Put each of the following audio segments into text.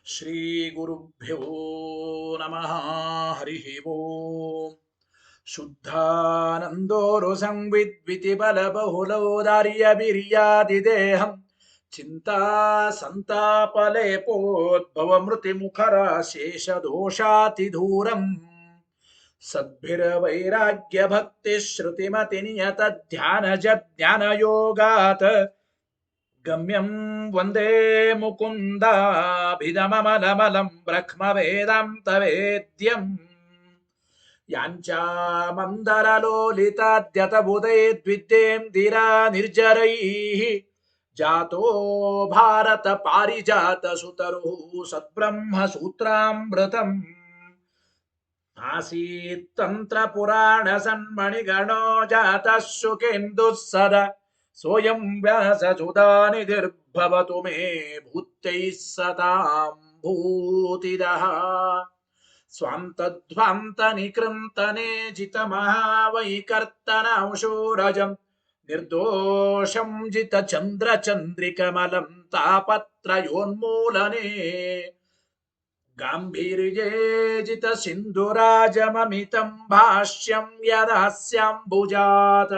ಶ್ರೀ ಗುರುಭ್ಯೋ ನಮಃ. ಹರಿ ಓಂ. ಶುದ್ಧಾನಂದೋರು ಸಂವಿದ್ವಿತಿ ಬಲ ಬಹುಲೋದಾರ್ಯ ಬಿರ್ಯಾದಿದೇಹಂ ಚಿಂತಾ ಸಂತಾಪಲೇಪೋದ್ಭವ ಮೃತಿ ಮುಖರ ಶೇಷ ದೋಷಾತಿ ದೂರಂ ಸದ್ಭಿರ್ವೈರಾಗ್ಯ ಭಕ್ತಿ ಶ್ರುತಿಮತಿ ನಿಯತ ಧ್ಯಾನ ಜ್ಞಾನ ಯೋಗಾತ್ ಗಮ್ಯಂ ವಂದೇ ಮುಕುಂದಾಭಿಧಮಮಲಮಲಂ ಬ್ರಹ್ಮವೇದಾಂತವೇದ್ಯಂ ಯಾಂಚಾಮಂದರಲೋಲಿತಾದ್ಯತಬುಧೈರ್ದ್ವಿದ್ಯೇಂದಿರಾ ನಿರ್ಜರೈಃ ಜಾತೋ ಭಾರತ ಪಾರಿಜಾತ ಸುತರುಃ ಸದ್ಬ್ರಹ್ಮ ಸೂತ್ರಾಮೃತಂ ಆಸೀತ್ ತಂತ್ರ ಪುರಾಣ ಸನ್ಮಣಿಗಣೋ ಜಾತಃ ಶುಕೇಂದುಃ ಸದಾ ಸೋಯಂ ವ್ಯಾಸಸುಧಾನಿಧಿರ್ಭವತು ಮೇ ಭೂತೈಃ ಸತಾಂ ಭೂತಿದಃ ಸ್ವಾಂತಧ್ವಾಂತ ನಿಕೃಂತನೆ ಜಿತ ಮಹಾವೈಕರ್ತನಾಂಶೂರಜಂ ನಿರ್ದೋಷಂ ಜಿತ ಚಂದ್ರ ಚಂದ್ರಿಕಮಲಂ ತಾಪತ್ರಯೋನ್ಮೂಲನೆ ಗಾಂಭೀರ್ಯೇ ಜಿತ ಸಿಂಧುರಾಜಮಮಿತಂ ಭಾಷ್ಯಂ ಯದಾಸ್ಯಾಂಬುಜಾತ್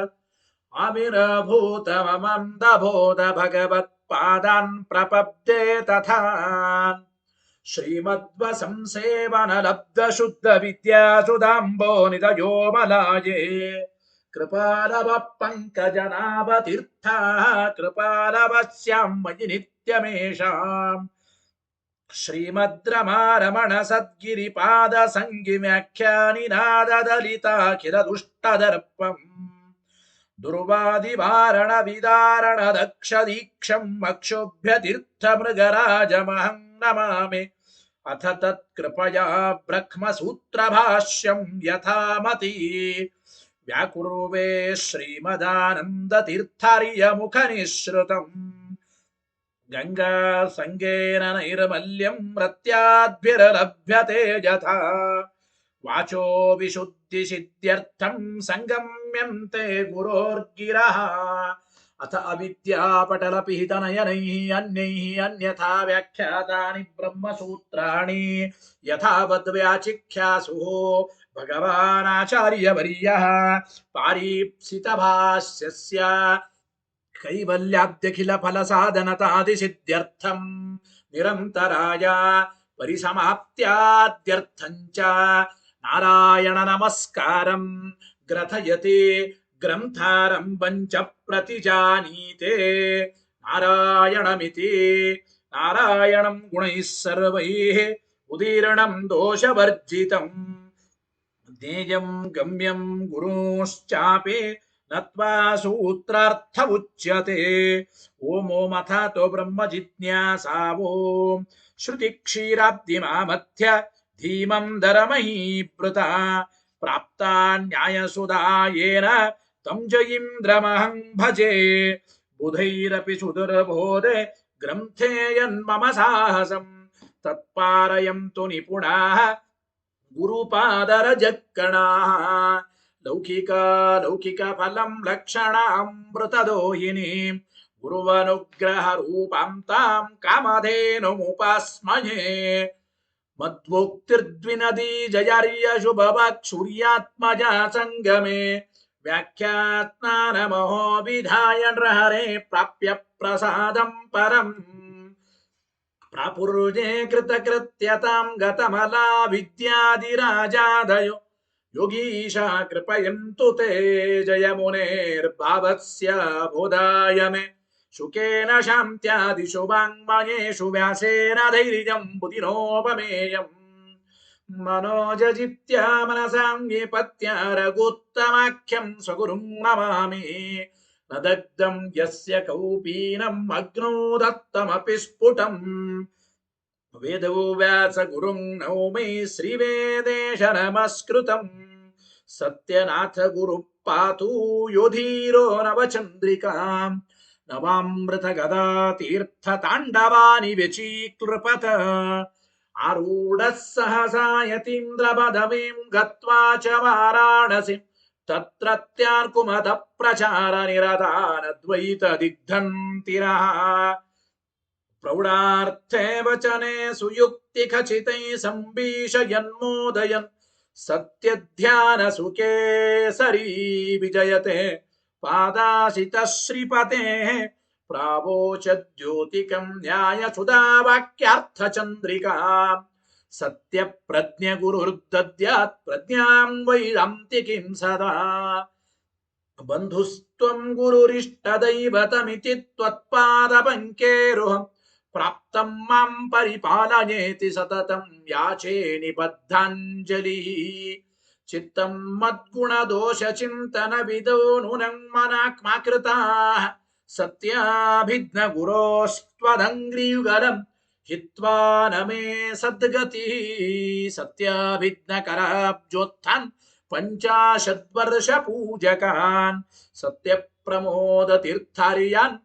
ಆವಿರ್ಭೂತಮಮಂದಬೋಧ ಭಗವತ್ಪಾದಾನ್ ಪ್ರಪದ್ಯೆ ತಥಾ ಶ್ರೀಮದ್ವಸಂಸೇವನ ಲಬ್ಧ ಶುದ್ಧ ವಿದ್ಯಾಸುಧಾಂಬೋ ನಿಧಯೋ ಮಲಾಯೇ ಕೃಪಾಲವ ಪಂಕಜನಾಭ ತೀರ್ಥ ಕೃಪಾಲವಸ್ಯಾಂ ಮಯಿ ನಿತ್ಯಮೇಷಾಂ ಶ್ರೀಮದ್ರಮಾರಮಣ ಸದ್ಗಿರಿಪಾದ ಸಂಗಿ ವ್ಯಾಖ್ಯಾನಿನಾದ ದಲಿತಾಖಿಲ ದುಷ್ಟದರ್ಪಂ ದುರ್ವಾದಿವಾರಣ ವಿದಾರಣ ದಕ್ಷ ದೀಕ್ಷಂ ಅಕ್ಷೋಭ್ಯ ತೀರ್ಥ ಮೃಗರಾಜಮಹಂ ನಮಾಮಿ ಅಥ ತತ್ಕೃಪಯಾ ಬ್ರಹ್ಮಸೂತ್ರ ಭಾಷ್ಯಂ ಯಥಾಮತಿ ವ್ಯಾಕುರ್ವೆ ಶ್ರೀಮದಾನಂದ ತೀರ್ಥಾರ್ಯ ಮುಖ ನಿಶ್ರುತಂ ಗಂಗಾ ಸಂಗೇನ ನೈರ್ಮಲ್ಯಂ ರತ್ಯಾದ್ಭಿರಲಭ್ಯತೆ ಯಥಾ ವಾಚೋ ವಿಶುದ್ಧಿ ಸಿದ್ಧ್ಯರ್ಥಂ ಸಂಗಮ್ಯಂತೆ ಗುರೋರ್ಗಿರಃ ಅಥ ಅವಿದ್ಯಾಪಟಲಪಿಹಿತನಯನೈಃ ಅನ್ಯೈಃ ಅನ್ಯಥಾ ವ್ಯಾಖ್ಯಾತಾನಿ ಬ್ರಹ್ಮಸೂತ್ರಾಣಿ ಯಥಾವದ್ ವ್ಯಾಚಿಖ್ಯಾಸುಃ ಭಗವಾನಾಚಾರ್ಯವರ್ಯಃ ಪಾರೀಪ್ಸಿತಭಾಷ್ಯಸ್ಯ ಕೈವಲ್ಯಾದ್ಯಖಿಲ ಫಲ ಸಾಧನತಾದಿಸಿದ್ಧ್ಯರ್ಥಂ ನಿರಂತರಾಯ ಪರಿಸಮಾಪ್ತ್ಯಾದ್ಯರ್ಥಂಚ ನಾರಾಯಣ ನಮಸ್ಕಾರಂ ಗ್ರಥಯತೆ ಗ್ರಂಥಾರಂಭಂ ಚ ಪ್ರತಿಜಾನೀತೆ ನಾರಾಯಣಮಿತಿ ನಾರಾಯಣಂ ಗುಣೈಃ ಸರ್ವೈಃ ಉದೀರ್ಣಂ ದೋಷವರ್ಜಿತಂ ಜ್ಞೇಯಂ ಗಮ್ಯಂ ಗುರುಶ್ಚಾಪಿ ನತ್ವಾ ಸೂತ್ರಾರ್ಥ ಉಚ್ಯತೆ ಓಂ ಓಂ ಅಥಾತೋ ಬ್ರಹ್ಮ ಜಿಜ್ಞಾಸಾ ಓಂ ಶ್ರುತಿ ಕ್ಷೀರಾಬ್ಧಿಮಾಮಥ್ಯ ಧೀಮಂ ದರಮಹೀಭೃತ ಪ್ರಾಪ್ತಾ ನ್ಯಾಯಸುಧಾಯೇನ ತಂ ಜಯೀಂದ್ರಮಹಂ ಭಜೆ ಬುಧೈರಪಿ ಸುದುರ್ಬೋಧೆ ಗ್ರಂಥೇ ಯನ್ಮಮ ಸಾಹಸಂ ತತ್ಪಾರಯಂತು ನಿಪುಣಾಃ ಗುರುಪಾದರಜಕ್ಕಣಾಃ ಲೌಕಿಕ ಫಲಂ ಲಕ್ಷಣಾಮೃತದೋಹಿನಿ ಗುರುವನುಗ್ರಹ ರೂಪಾಂ ತಾಂ ಕಾಮಧೇನುಮುಪಾಸ್ಮಯೇ ಮಧ್ವೋಕ್ತಿರ್ದ್ವಿನದಿ ಜಯಾರ್ಯ ಶುಭವಾಕ್ಷುರ್ಯಾತ್ಮಜಾ ಸಂಗಮೇ ವ್ಯಾಖ್ಯಾತ್ಮಾನಮಹೋ ವಿಧಾಯ ನೃಹರೆ ಪ್ರಾಪ್ಯ ಪ್ರಸಾದಂ ಪರಂ ಪ್ರಾಪುರ್ಜೆ ಕೃತಕೃತ್ಯತಾಂ ಗತಮಲಾ ವಿದ್ಯಾದಿರಾಜಾದಯೋ ಯೋಗೀಶಾ ಕೃಪಯಂತು ತೇ ಜಯ ಮುನೇರ್ಭಾವಸ್ಯ ಬೋಧಾಯ ಮೇ ಶುಕೇನ ಶಾಂತ್ಯಾದಿಷು ವಾङ्मयेषु ವ್ಯಾಸೇನ ಧೈರ್ಯಂ ಬುಧಿನೋಪಮೇಯಂ ಮನೋಜಜಿತ್ಯ ಮನಸಾಂ ವಿಪತ್ಯ ರಘುತ್ತಮಾಖ್ಯಂ ಸ್ವಗುರುಂ ನಮಾಮಿ ನ ದಗ್ಧಂ ಯಸ್ಯ ಕೌಪೀನಂ ಅಗ್ನೋ ದತ್ತಮಪಿ ಸ್ಫುಟಂ ವೇದೋ ವ್ಯಾಸ ಗುರುಂ ನೌಮಿ ಶ್ರೀವೇದೇಶ ನಮಸ್ಕೃತಂ ಸತ್ಯನಾಥ ಗುರು ಪಾತು ಯೋಧೀರೋ ನವಚಂದ್ರಿಕಾಂ ನವಾಮೃತ ಗದಾ ತೀರ್ಥ ತಾಂಡವಾನಿ ವ್ಯಚೀಕೃಪತ ಆರೂಢ ಸಹಸಾ ಯತೀಂದ್ರ ಪದವೀಂ ಗತ್ವಾ ಚ ವಾರಾಣಸಿ ತತ್ರತ್ಯಾರ್ಕುಮತ ಪ್ರಚಾರ ನಿರತಾನದ್ವೈತ ದಿಗ್ಧಂತಿರಃ ಪ್ರೌಢಾರ್ಥೇ ವಚನೆ ಸುಯುಕ್ತಿ ಖಚಿತೈ ಸಂಭೀಷಯನ್ಮೋದಯನ್ ಸತ್ಯಧ್ಯಾನ ಸುಖೇ ಸರಿ ವಿಜಯತೆ ಪಾದಾಸಿತ ಶ್ರೀಪತೆ ಪ್ರಾವೋಚದ್ಯೋತಿಕಂ ನ್ಯಾಯ ಸುಧಾವಾಕ್ಯಾರ್ಥ ಚಂದ್ರಿಕಾ ಸತ್ಯ ಪ್ರಜ್ಞ ಗುರುರ್ದದ್ಯಾತ್ ಪ್ರಜ್ಞಾಂ ವೈರಾಂತಿಕಿಂ ಸದಾ ಬಂಧುಸ್ತ್ವಂ ಗುರುರಿಷ್ಟದೈವತಮಿತಿ ತ್ವತ್ಪಾದ ಪಂಕೇರುಹಂ ಪ್ರಾಪ್ತಂ ಮಾಂ ಪರಿಪಾಲಯೇತಿ ಸತತಂ ಯಾಚೇ ನಿಬದ್ಧಾಂಜಲಿ ಚಿತ್ತಂ ಮದ್ಗುಣ ದೋಷ ಚಿಂತನ ವಿದೋ ನೂನಂ ಮನಾಕ್ಮಾಕೃತಾಃ ಸತ್ಯಾಭಿಜ್ಞ ಗುರೋಸ್ತ್ವದಂಗ್ರಿಯುಗಲಂ ಹಿತ್ವಾ ನಮೇ ಸದ್ಗತಿ ಸತ್ಯಾಭಿಜ್ಞ ಕರಾಬ್ಜೋತ್ಥಾನ್ ಪಂಚಾಶದ್ವರ್ಷ ಪೂಜಕಾನ್ ಸತ್ಯ ಪ್ರಮೋದ ತೀರ್ಥಾರ್ಯಾನ್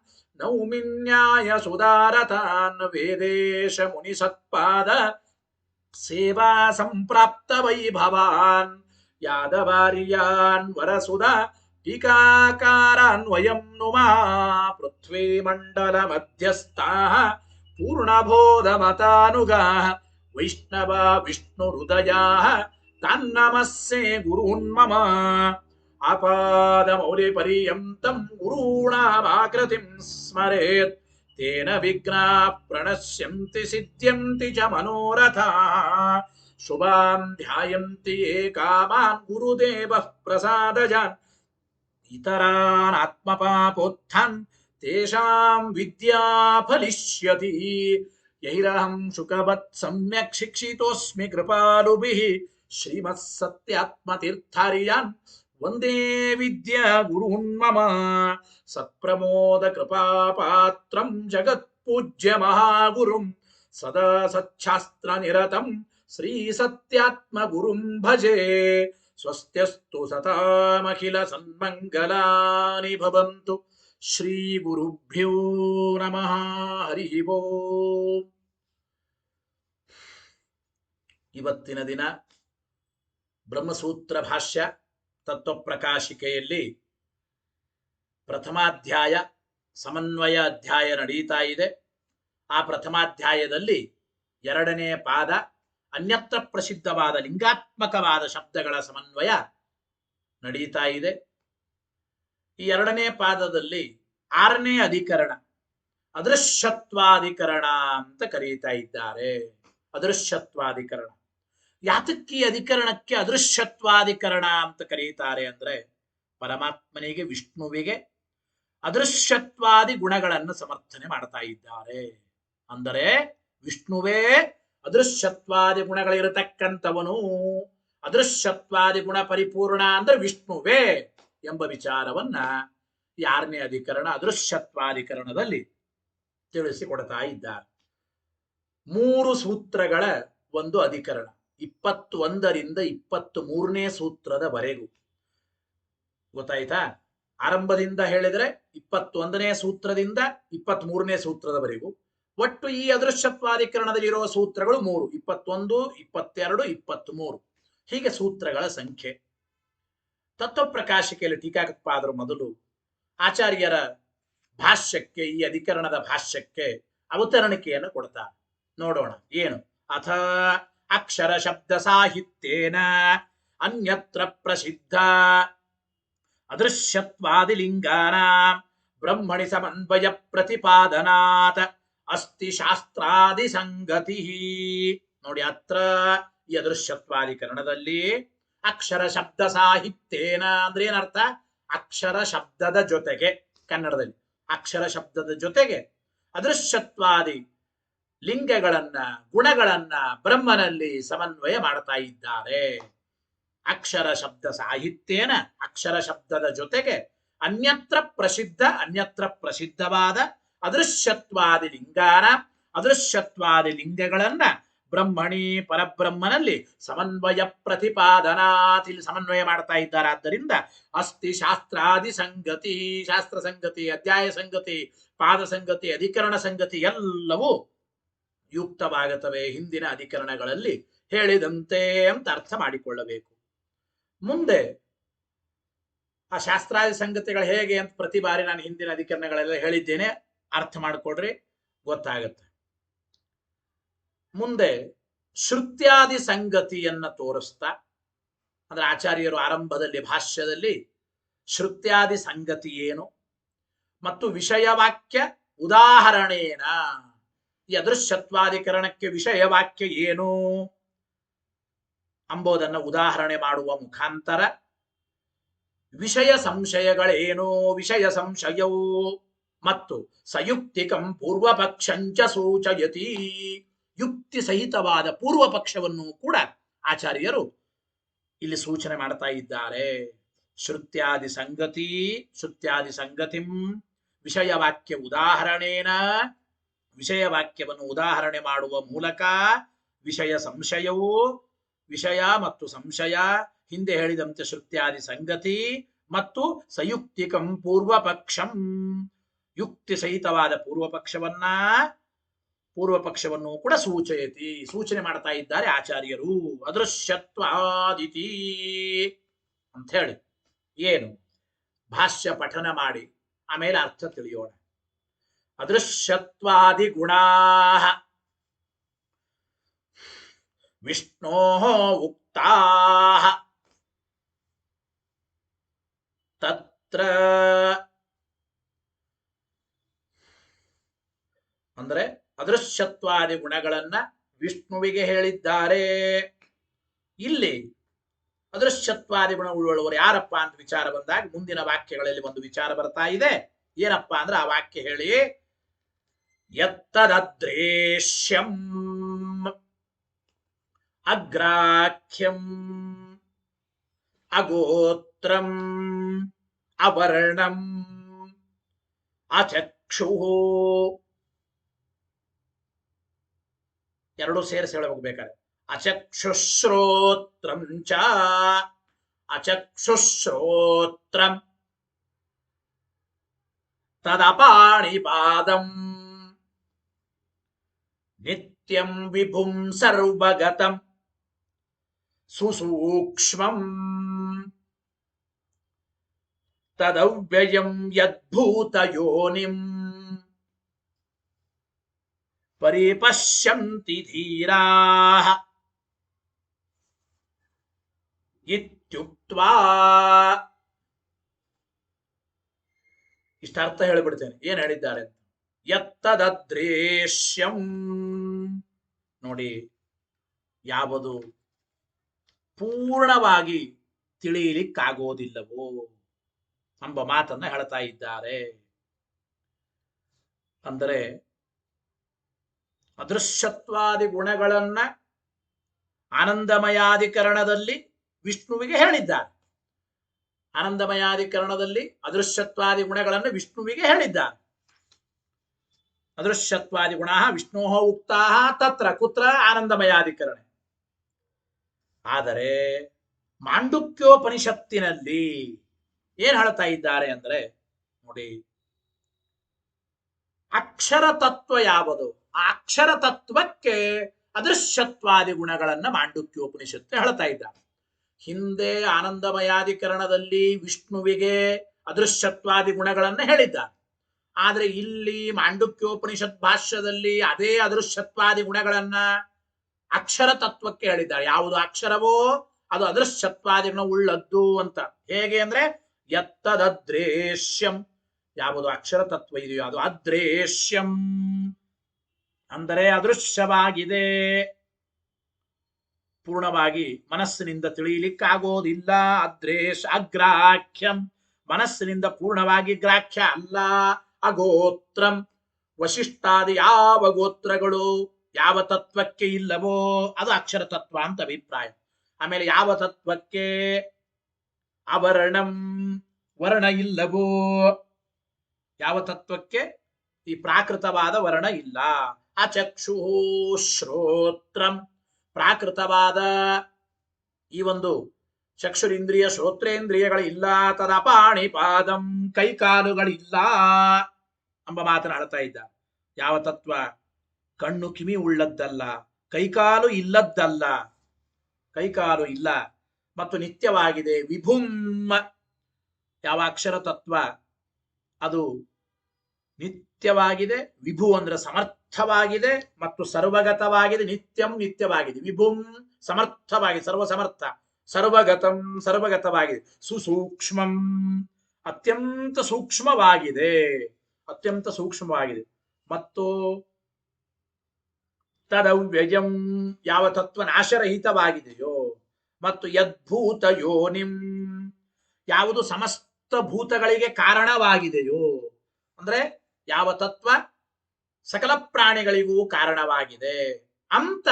ನೌಮಿನ್ಯಾಯ ಸುಧಾರತಾನ್ ವೇದೇಶ ಮುನಿ ಸತ್ಪಾದ ಸೇವಾ ಸಂಪ್ರಾಪ್ತ ವೈಭವಾನ್ ಯಾದವಾರ್ಯಾನ್ ವರಸುಧಾ ಟೀಕಾಕಾರಾನ್ ವಯಂ ನುಮಾ ಪೃಥ್ವೀ ಮಂಡಲ ಮಧ್ಯಸ್ಥಾಃ ಪೂರ್ಣಬೋಧ ಮತಾನುಗಾಃ ವೈಷ್ಣವ ವಿಷ್ಣು ಹೃದಯಾಃ ತಾನ್ನಮಸ್ಸೆ ಗುರುನ್ಮಮ ಆಪಾದ ಮೌಲಿ ಪರ್ಯಂತಂ ಗುರುಣಾಮಾಕೃತಿಂ ಸ್ಮರೇತ್ ತೇನ ವಿಘ್ನಾಃ ಪ್ರಣಶ್ಯಂತಿ ಸಿದ್ಧ್ಯಂತಿ ಚ ಮನೋರಥಾಃ ಶುಭಾಂ ಧ್ಯಾಯಂತಿ ಯೇ ಕಾಮಾನ್ ಗುರುದೇವಃ ಪ್ರಸಾದಜಾನ್ ಇತರಾನ್ ಆತ್ಮಪಾಪೋತ್ಥಾನ್ ತೇಷಾಂ ವಿದ್ಯಾ ಫಲಿಷ್ಯತಿ ಯೈರಹಂ ಶುಕವತ್ ಸಮ್ಯಕ್ ಶಿಕ್ಷಿತೋಸ್ಮಿ ಕೃಪಾಲುಭಿಃ ಶ್ರೀಮತ್ ಸತ್ಯಾತ್ಮತೀರ್ಥಾರ್ಯಾನ್ ವಂದೇ ವಿದ್ಯಾ ಗುರುನ್ ಮಮ ಸತ್ಪ್ರಮೋದ ಕೃಪಾಪಾತ್ರಂ ಜಗತ್ಪೂಜ್ಯ ಮಹಾಗುರುಂ ಸದಾ ಸಚ್ಛಾಸ್ತ್ರ ನಿರತಂ ಶ್ರೀ ಸತ್ಯಾತ್ಮ ಗುರುಂ ಭಜೆ ಸ್ವಸ್ತ್ಯಸ್ತು ಸತಾಮಖಿಲ ಸನ್ಮಂಗಲಾನಿ ಭವಂತು ಶ್ರೀ ಗುರುಭ್ಯೋ ನಮಃ ಹರಿ ಓಂ. ಇವತ್ತಿನ ದಿನ ಬ್ರಹ್ಮಸೂತ್ರ ಭಾಷ್ಯ ತತ್ವಪ್ರಕಾಶಿಕೆಯಲ್ಲಿ ಪ್ರಥಮಾಧ್ಯಾಯ ಸಮನ್ವಯ ಅಧ್ಯಾಯ ನಡೀತಾ ಇದೆ. ಆ ಪ್ರಥಮಾಧ್ಯಾಯದಲ್ಲಿ ಎರಡನೇ ಪಾದ ಅನ್ಯತ್ರ ಪ್ರಸಿದ್ಧವಾದ ಲಿಂಗಾತ್ಮಕವಾದ ಶಬ್ದಗಳ ಸಮನ್ವಯ ನಡೀತಾ ಇದೆ. ಈ ಎರಡನೇ ಪಾದದಲ್ಲಿ ಆರನೇ ಅಧಿಕರಣ ಅದೃಶ್ಯತ್ವಾಧಿಕರಣ ಅಂತ ಕರೀತಾ ಇದ್ದಾರೆ. ಅದೃಶ್ಯತ್ವಾಧಿಕರಣ ಯಾತಕ್ಕೆ ಅಧಿಕರಣಕ್ಕೆ ಅದೃಶ್ಯತ್ವಾಧಿಕರಣ ಅಂತ ಕರೀತಾರೆ ಅಂದ್ರೆ ಪರಮಾತ್ಮನಿಗೆ ವಿಷ್ಣುವಿಗೆ ಅದೃಶ್ಯತ್ವಾದಿ ಗುಣಗಳನ್ನು ಸಮರ್ಥನೆ ಮಾಡ್ತಾ ಇದ್ದಾರೆ. ಅಂದರೆ ವಿಷ್ಣುವೇ ಅದೃಶ್ಯತ್ವಾದಿ ಗುಣಗಳಿರತಕ್ಕಂಥವನು, ಅದೃಶ್ಯತ್ವಾದಿ ಗುಣ ಪರಿಪೂರ್ಣ ಅಂದ್ರೆ ವಿಷ್ಣುವೇ ಎಂಬ ವಿಚಾರವನ್ನ ಯಾರನೇ ಅಧಿಕರಣ ಅದೃಶ್ಯತ್ವಾಧಿಕರಣದಲ್ಲಿ ತಿಳಿಸಿಕೊಡ್ತಾ ಇದ್ದಾರೆ. 3 ಸೂತ್ರಗಳ ಒಂದು ಅಧಿಕರಣ 21ರಿಂದ 23ನೇ ಸೂತ್ರದವರೆಗೂ. ಗೊತ್ತಾಯ್ತಾ? ಆರಂಭದಿಂದ ಹೇಳಿದ್ರೆ 21ನೇ ಸೂತ್ರದಿಂದ 23ನೇ ಸೂತ್ರದವರೆಗೂ. ಒಟ್ಟು ಈ ಅದೃಶ್ಯತ್ವಾಧಿಕರಣದಲ್ಲಿರುವ ಸೂತ್ರಗಳು 3, 21, 22, 23 ಹೀಗೆ ಸೂತ್ರಗಳ ಸಂಖ್ಯೆ. ತತ್ವಪ್ರಕಾಶಿಕೆಯಲ್ಲಿ ಟೀಕಾಕೃತ್ಪಾದರು ಮೊದಲು ಆಚಾರ್ಯರ ಭಾಷ್ಯಕ್ಕೆ, ಈ ಅಧಿಕರಣದ ಭಾಷ್ಯಕ್ಕೆ ಅವತರಣಿಕೆಯನ್ನು ಕೊಡ್ತಾರೆ. ನೋಡೋಣ ಏನು. ಅಥ ಅಕ್ಷರ ಶಬ್ದ ಸಾಹಿತ್ಯೇನ ಅನ್ಯತ್ರ ಪ್ರಸಿದ್ಧ ಅದೃಶ್ಯತ್ವಾದಿ ಲಿಂಗಾನಾಂ ಬ್ರಹ್ಮಣಿ ಸಮನ್ವಯ ಪ್ರತಿಪಾದನಾತ್ ಅಸ್ತಿ ಶಾಸ್ತ್ರಾದಿ ಸಂಗತಿ. ನೋಡಿ, ಅತ್ರ ಈ ಅದೃಶ್ಯತ್ವಾಧಿಕರಣದಲ್ಲಿ ಅಕ್ಷರ ಶಬ್ದ ಸಾಹಿತ್ಯೇನ ಅಂದ್ರೆ ಏನರ್ಥ? ಅಕ್ಷರ ಶಬ್ದದ ಜೊತೆಗೆ, ಕನ್ನಡದಲ್ಲಿ ಅಕ್ಷರ ಶಬ್ದದ ಜೊತೆಗೆ ಅದೃಶ್ಯತ್ವಾದಿ ಲಿಂಗಗಳನ್ನ ಗುಣಗಳನ್ನ ಬ್ರಹ್ಮನಲ್ಲಿ ಸಮನ್ವಯ ಮಾಡ್ತಾ ಇದ್ದಾರೆ. ಅಕ್ಷರ ಶಬ್ದ ಸಾಹಿತ್ಯೇನ, ಅಕ್ಷರ ಶಬ್ದದ ಜೊತೆಗೆ ಅನ್ಯತ್ರ ಪ್ರಸಿದ್ಧವಾದ ಅದೃಶ್ಯತ್ವಾದಿ ಲಿಂಗಾನ, ಅದೃಶ್ಯತ್ವಾದಿ ಲಿಂಗಗಳನ್ನ ಬ್ರಹ್ಮಣಿ ಪರಬ್ರಹ್ಮನಲ್ಲಿ ಸಮನ್ವಯ ಪ್ರತಿಪಾದನಾತಿ ಸಮನ್ವಯ ಮಾಡ್ತಾ ಇದ್ದಾರೆ. ಆದ್ದರಿಂದ ಅಸ್ತಿ ಶಾಸ್ತ್ರಾದಿ ಸಂಗತಿ, ಶಾಸ್ತ್ರ ಸಂಗತಿ, ಅಧ್ಯಾಯ ಸಂಗತಿ, ಪಾದ ಸಂಗತಿ, ಅಧಿಕರಣ ಸಂಗತಿ ಎಲ್ಲವೂ ಯುಕ್ತವಾಗುತ್ತವೆ ಹಿಂದಿನ ಅಧಿಕರಣಗಳಲ್ಲಿ ಹೇಳಿದಂತೆ ಅಂತ ಅರ್ಥ ಮಾಡಿಕೊಳ್ಳಬೇಕು. ಮುಂದೆ ಆ ಶಾಸ್ತ್ರಾದಿ ಸಂಗತಿಗಳು ಹೇಗೆ ಅಂತ ಪ್ರತಿ ಬಾರಿ ನಾನು ಹಿಂದಿನ ಅಧಿಕರಣಗಳೆಲ್ಲ ಹೇಳಿದ್ದೇನೆ, ಅರ್ಥ ಮಾಡಿಕೊಡ್ರಿ, ಗೊತ್ತಾಗುತ್ತೆ. ಮುಂದೆ ಶ್ರುತ್ಯಾದಿ ಸಂಗತಿಯನ್ನ ತೋರಿಸ್ತಾ, ಅಂದ್ರೆ ಆಚಾರ್ಯರು ಆರಂಭದಲ್ಲಿ ಭಾಷ್ಯದಲ್ಲಿ ಶ್ರುತ್ಯಾದಿ ಸಂಗತಿ ಏನು ಮತ್ತು ವಿಷಯವಾಕ್ಯ ಉದಾಹರಣೇನ, ಈ ಅದೃಶ್ಯತ್ವಾಧಿಕರಣಕ್ಕೆ ವಿಷಯವಾಕ್ಯ ಏನು ಎಂಬುದನ್ನ ಉದಾಹರಣೆ ಮಾಡುವ ಮುಖಾಂತರ ವಿಷಯ ಸಂಶಯಗಳೇನು, ವಿಷಯ ಸಂಶಯವು ಮತ್ತು ಸಯುಕ್ತಿಕಂ ಪೂರ್ವಪಕ್ಷಂಚ ಸೂಚಯತಿ, ಯುಕ್ತಿ ಸಹಿತವಾದ ಪೂರ್ವ ಪಕ್ಷವನ್ನು ಕೂಡ ಆಚಾರ್ಯರು ಇಲ್ಲಿ ಸೂಚನೆ ಮಾಡ್ತಾ ಇದ್ದಾರೆ. ಶ್ರುತ್ಯಾದಿ ಸಂಗತಿಂ ವಿಷಯವಾಕ್ಯ ಉದಾಹರಣೇನ, ವಿಷಯವಾಕ್ಯವನ್ನು ಉದಾಹರಣೆ ಮಾಡುವ ಮೂಲಕ ವಿಷಯ ಸಂಶಯವು, ವಿಷಯ ಮತ್ತು ಸಂಶಯ ಹಿಂದೆ ಹೇಳಿದಂತೆ ಶ್ರುತ್ಯಾದಿ ಸಂಗತಿ ಮತ್ತು ಸಯುಕ್ತಿಕಂ ಪೂರ್ವಪಕ್ಷಂ, ಯುಕ್ತಿ ಸಹಿತವಾದ ಪೂರ್ವಪಕ್ಷವನ್ನು ಕೂಡ ಸೂಚನೆ ಮಾಡ್ತಾ ಇದ್ದಾರೆ ಆಚಾರ್ಯರು. ಅದೃಶ್ಯತ್ವಾದಿತಿ ಅಂತ ಹೇಳಿ ಏನು ಭಾಷ್ಯ ಪಠನ ಮಾಡಿ ಆಮೇಲೆ ಅರ್ಥ ತಿಳಿಯೋಣ. ಅದೃಶ್ಯತ್ವಾದಿ ಗುಣಾ ವಿಷ್ಣೋ ಉಕ್ತಾ ತತ್ರ, ಅಂದ್ರೆ ಅದೃಶ್ಯತ್ವಾದಿ ಗುಣಗಳನ್ನ ವಿಷ್ಣುವಿಗೆ ಹೇಳಿದ್ದಾರೆ. ಇಲ್ಲಿ ಅದೃಶ್ಯತ್ವಾದಿ ಗುಣ ಉಳ್ಳವರು ಯಾರಪ್ಪ ಅಂತ ವಿಚಾರ ಬಂದಾಗ ಮುಂದಿನ ವಾಕ್ಯಗಳಲ್ಲಿ ಒಂದು ವಿಚಾರ ಬರ್ತಾ ಇದೆ. ಏನಪ್ಪಾ ಅಂದ್ರೆ ಆ ವಾಕ್ಯ ಹೇಳಿ, ಯತ್ತದೃಶ್ಯಂ ಅಗ್ರಾಖ್ಯಂ ಅಗೋತ್ರಂ ಅವರ್ಣಂ ಅಚಕ್ಷು, ಎರಡೂ ಸೇರಿಸಿ ಹೇಳಬೇಕಾದ್ರೆ ಅಚಕ್ಷುಶ್ರೋತ್ರಂ ಚ ಅಚಕ್ಷುಶ್ರೋತ್ರಂ ತದಪಾಣಿಪಾದಂ ನಿತ್ಯಂ ವಿಭುಂ ಸರ್ವಗತಂ ಸುಸೂಕ್ಷ್ಮಂ ತದವ್ಯಯಂ ಯದ್ಭೂತಯೋನಿಂ ಪರಿಪಶ್ಯಂತಿ ಧೀರಾಃ ಇತ್ಯುಕ್ತ್ವಾ. ಇಷ್ಟರ್ಥ ಹೇಳಿಬಿಡ್ತೇನೆ ಏನ್ ಹೇಳಿದ್ದಾರೆ. ಯತ್ತದೃಶ್ಯಂ, ನೋಡಿ ಯಾವುದು ಪೂರ್ಣವಾಗಿ ತಿಳಿಯಲಿಕ್ಕಾಗೋದಿಲ್ಲವೋ ಎಂಬ ಮಾತನ್ನ ಹೇಳ್ತಾ ಇದ್ದಾರೆ. ಅಂದರೆ ಅದೃಶ್ಯತ್ವಾದಿ ಗುಣಗಳನ್ನ ಆನಂದಮಯಾಧಿಕರಣದಲ್ಲಿ ವಿಷ್ಣುವಿಗೆ ಹೇಳಿದ್ದಾರೆ. ಆನಂದಮಯಾಧಿಕರಣದಲ್ಲಿ ಅದೃಶ್ಯತ್ವಾದಿ ಗುಣಗಳನ್ನು ವಿಷ್ಣುವಿಗೆ ಹೇಳಿದ್ದಾರೆ. ಅದೃಶ್ಯತ್ವಾದಿ ಗುಣ ವಿಷ್ಣೋ ಉಕ್ತಾ ತತ್ರ ಕುತ್ರ ಆನಂದಮಯಾಧಿಕರಣ. ಆದರೆ ಮಾಂಡುಕ್ಯೋಪನಿಷತ್ತಿನಲ್ಲಿ ಏನ್ ಹೇಳ್ತಾ ಇದ್ದಾರೆ ಅಂದ್ರೆ, ನೋಡಿ ಅಕ್ಷರ ತತ್ವ ಯಾವುದು, ಆ ಅಕ್ಷರ ತತ್ವಕ್ಕೆ ಅದೃಶ್ಯತ್ವಾದಿ ಗುಣಗಳನ್ನ ಮಾಂಡುಕ್ಯೋಪನಿಷತ್ತು ಹೇಳ್ತಾ ಇದ್ದಾರೆ. ಹಿಂದೆ ಆನಂದಮಯಾಧಿಕರಣದಲ್ಲಿ ವಿಷ್ಣುವಿಗೆ ಅದೃಶ್ಯತ್ವಾದಿ ಗುಣಗಳನ್ನ ಹೇಳಿದ್ದಾರೆ. ಆದ್ರೆ ಇಲ್ಲಿ ಮಾಂಡುಕ್ಯೋಪನಿಷತ್ ಭಾಷ್ಯದಲ್ಲಿ ಅದೇ ಅದೃಶ್ಯತ್ವಾದಿ ಗುಣಗಳನ್ನ ಅಕ್ಷರ ತತ್ವಕ್ಕೆ ಹೇಳಿದ್ದಾರೆ. ಯಾವುದು ಅಕ್ಷರವೋ ಅದು ಅದೃಶ್ಯತ್ವಾದಿ ಗುಣ ಉಳ್ಳದ್ದು ಅಂತ. ಹೇಗೆ ಅಂದ್ರೆ ಯತ್ತದೃಶ್ಯಂ, ಯಾವುದು ಅಕ್ಷರ ತತ್ವ ಇದೆಯೋ ಅದು ಅದೃಶ್ಯಂ ಅಂದರೆ ಅದೃಶ್ಯವಾಗಿದೆ, ಪೂರ್ಣವಾಗಿ ಮನಸ್ಸಿನಿಂದ ತಿಳಿಯಲಿಕ್ಕಾಗೋದಿಲ್ಲ. ಅಗ್ರಾಖ್ಯಂ, ಮನಸ್ಸಿನಿಂದ ಪೂರ್ಣವಾಗಿ ಗ್ರಾಹ್ಯ ಅಲ್ಲ. ಅಗೋತ್ರಂ, ವಶಿಷ್ಠಾದಿ ಯಾವ ಗೋತ್ರಗಳು ಯಾವ ತತ್ವಕ್ಕೆ ಇಲ್ಲವೋ ಅದು ಅಕ್ಷರ ತತ್ವ ಅಂತ ಅಭಿಪ್ರಾಯ. ಆಮೇಲೆ ಯಾವ ತತ್ವಕ್ಕೆ ಅವರ್ಣಂ, ವರ್ಣ ಇಲ್ಲವೋ, ಯಾವ ತತ್ವಕ್ಕೆ ಈ ಪ್ರಾಕೃತವಾದ ವರ್ಣ ಇಲ್ಲ. ಅಚಕ್ಷು ಶ್ರೋತ್ರಂ, ಪ್ರಾಕೃತವಾದ ಈ ಒಂದು ಚಕ್ಷುರಿಂದ್ರಿಯ ಶ್ರೋತ್ರೇಂದ್ರಿಯಗಳಿಲ್ಲ. ತದಪಾಣಿಪಾದಂ, ಕೈಕಾಲುಗಳಿಲ್ಲ ಎಂಬ ಮಾತನಾಡ್ತಾ ಇದ್ದ. ಯಾವ ತತ್ವ ಕಣ್ಣು ಕಿವಿ ಉಳ್ಳದ್ದಲ್ಲ, ಕೈಕಾಲು ಇಲ್ಲದ್ದಲ್ಲ, ಕೈಕಾಲು ಇಲ್ಲ ಮತ್ತು ನಿತ್ಯವಾಗಿದೆ. ವಿಭುಂ, ಯಾವ ಅಕ್ಷರ ತತ್ವ ಅದು ನಿತ್ಯವಾಗಿದೆ. ವಿಭು ಅಂದ್ರೆ ಸಮರ್ಥ ಸಮರ್ಥವಾಗಿದೆ ಮತ್ತು ಸರ್ವಗತವಾಗಿದೆ, ನಿತ್ಯಂ ನಿತ್ಯವಾಗಿದೆ, ವಿಭುಂ ಸಮರ್ಥವಾಗಿ ಸರ್ವಸಮರ್ಥ, ಸರ್ವಗತಂ ಸರ್ವಗತವಾಗಿದೆ, ಸುಸೂಕ್ಷ್ಮಂ ಅತ್ಯಂತ ಸೂಕ್ಷ್ಮವಾಗಿದೆ, ಅತ್ಯಂತ ಸೂಕ್ಷ್ಮವಾಗಿದೆ, ಮತ್ತು ತದವ್ಯಯಂ ಯಾವ ತತ್ವ ನಾಶರಹಿತವಾಗಿದೆಯೋ, ಮತ್ತು ಯದ್ಭೂತ ಯೋನಿಂ ಯಾವುದು ಸಮಸ್ತ ಭೂತಗಳಿಗೆ ಕಾರಣವಾಗಿದೆಯೋ, ಅಂದ್ರೆ ಯಾವ ತತ್ವ ಸಕಲ ಪ್ರಾಣಿಗಳಿಗೂ ಕಾರಣವಾಗಿದೆ ಅಂತ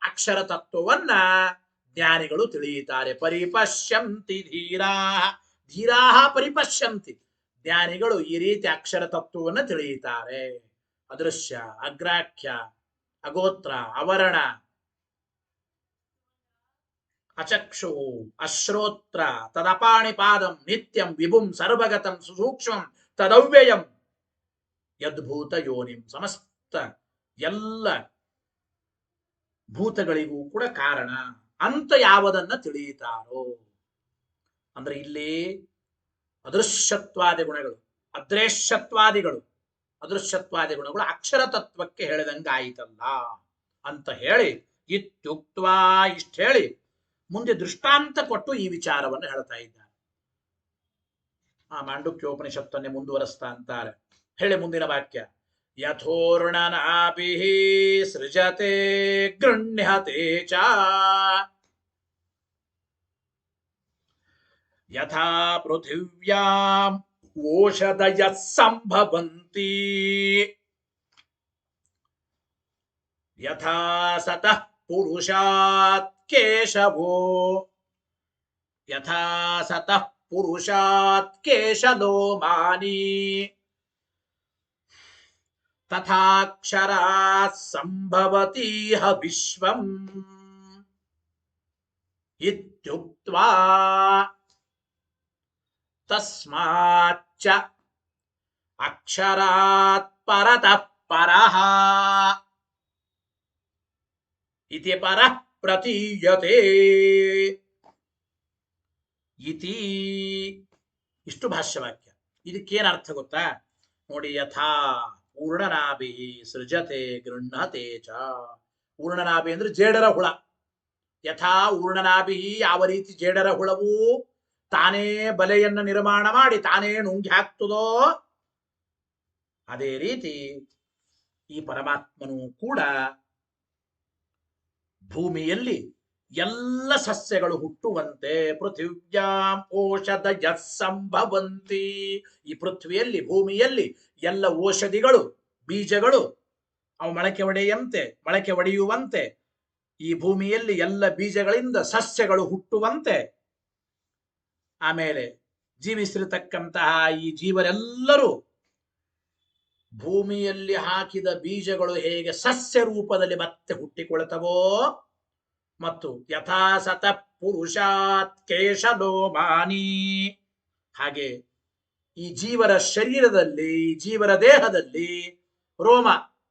ಅಕ್ಷರ ತತ್ವವನ್ನ ಜ್ಞಾನಿಗಳು ತಿಳಿಯುತ್ತಾರೆ. ಪರಿಪಶ್ಯಂತಿ ಧೀರಾ, ಧೀರಾ ಪರಿಪಶ್ಯಂತಿ, ಜ್ಞಾನಿಗಳು ಈ ರೀತಿ ಅಕ್ಷರ ತತ್ವವನ್ನು ತಿಳಿಯುತ್ತಾರೆ. ಅದೃಶ್ಯ, ಅಗ್ರಾಖ್ಯ, ಅಗೋತ್ರ, ಅವರಣ, ಅಚಕ್ಷು, ಅಶ್ರೋತ್ರ, ತದಪಾಣಿಪಾದಂ ನಿತ್ಯಂ ವಿಭುಂ ಸರ್ವಗತಂ ಸುಸೂಕ್ಷ್ಮಂ ತದವ್ಯಯಂ ಯದ್ಭೂತ ಯೋನಿಂ ಸಮಸ್ತ ಎಲ್ಲ ಭೂತಗಳಿಗೂ ಕೂಡ ಕಾರಣ ಅಂತ ಯಾವುದನ್ನ ತಿಳಿಯುತ್ತಾರೋ. ಅಂದ್ರೆ ಇಲ್ಲಿ ಅದೃಶ್ಯತ್ವಾದಿ ಗುಣಗಳು, ಅದೃಶ್ಯತ್ವಾದಿಗಳು, ಅದೃಶ್ಯತ್ವಾದಿ ಗುಣಗಳು ಅಕ್ಷರ ತತ್ವಕ್ಕೆ ಹೇಳಿದಂಗಾಯಿತಲ್ಲ ಅಂತ ಹೇಳಿ ಇತ್ಯುಕ್ತ್ವಾ ಇಷ್ಟ ಹೇಳಿ ಮುಂದೆ ದೃಷ್ಟಾಂತ ಕೊಟ್ಟು ಈ ವಿಚಾರವನ್ನು ಹೇಳ್ತಾ ಇದ್ದಾರೆ. ಆ ಮಾಂಡುಕ್ಯೋಪನಿಷತ್ತನ್ನೇ ಮುಂದುವರೆಸ್ತಾ ಅಂತಾರೆ. ಹೇಳಿ ಮುಂದಿನ ವಾಕ್ಯ, ಯಥೋರ್ಣನಾಭಿಃ ಸೃಜತೆ ಗೃಹ್ಯತೆ ಚ ಯಥಾ ಪೃಥಿವ್ಯಾಂ ಓಷಧಯಃ ಸಂಭವಂತಿ ಯಥಾ ಸತಃ ಪುರುಷಾತ್ ಕೇಶವೋ ಯಥಾ ಸತಃ ಪುರುಷಾತ್ ಕೇಶಲೋಮಾನಿ ತಥಾಕ್ಷರಾತ್ ಸಂಭವತೀಹ ವಿಶ್ವಂ ಇತ್ಯುಕ್ತ್ವಾ ತಸ್ಮಾಚ್ಚ ಅಕ್ಷರಾತ್ ಪರತಃ ಪರಃ ಇತಿ ಪರಃ ಪ್ರತೀಯತೆ ಇತಿ. ಇಷ್ಟು ಭಾಷ್ಯವಾಕ್ಯ. ಇದಕ್ಕೇನು ಅರ್ಥ ಗೊತ್ತಾ ನೋಡಿ. ಯಥಾ ಪೂರ್ಣನಾಭಿ ಸೃಜತೆ ಗೃಹ್ಣತೆ ಚ. ಪೂರ್ಣನಾಭಿ ಅಂದ್ರೆ ಜೇಡರ ಹುಳ. ಯಥಾ ಊರ್ಣನಾಭಿ ಯಾವ ರೀತಿ ಜೇಡರ ಹುಳವು ತಾನೇ ಬಲೆಯನ್ನು ನಿರ್ಮಾಣ ಮಾಡಿ ತಾನೇ ನುಂಗಿ ಹಾಕ್ತದೋ ಅದೇ ರೀತಿ ಈ ಪರಮಾತ್ಮನು ಕೂಡ ಭೂಮಿಯಲ್ಲಿ ಎಲ್ಲ ಸಸ್ಯಗಳು ಹುಟ್ಟುವಂತೆ ಪೃಥಿವ್ಯಾಂ ಓಷಧಯ ಸಂಭವಂತಿ, ಈ ಪೃಥ್ವಿಯಲ್ಲಿ ಭೂಮಿಯಲ್ಲಿ ಎಲ್ಲ ಔಷಧಿಗಳು ಬೀಜಗಳು ಅವು ಮೊಳಕೆ ಒಡೆಯುವಂತೆ ಈ ಭೂಮಿಯಲ್ಲಿ ಎಲ್ಲ ಬೀಜಗಳಿಂದ ಸಸ್ಯಗಳು ಹುಟ್ಟುವಂತೆ, ಆಮೇಲೆ ಜೀವಿಸಿರತಕ್ಕಂತಹ ಈ ಜೀವರೆಲ್ಲರೂ ಭೂಮಿಯಲ್ಲಿ ಹಾಕಿದ ಬೀಜಗಳು ಹೇಗೆ ಸಸ್ಯ ರೂಪದಲ್ಲಿ ಮತ್ತೆ ಹುಟ್ಟಿಕೊಳ್ತವೋ ಮತ್ತು ಯಥಾ ಸತಃ ಪುರುಷಾತ್ ಕೇಶಲೋಮಾನಿ, ಹಾಗೆ ಈ ಜೀವರ ಶರೀರದಲ್ಲಿ ಜೀವರ ದೇಹದಲ್ಲಿ ರೋಮ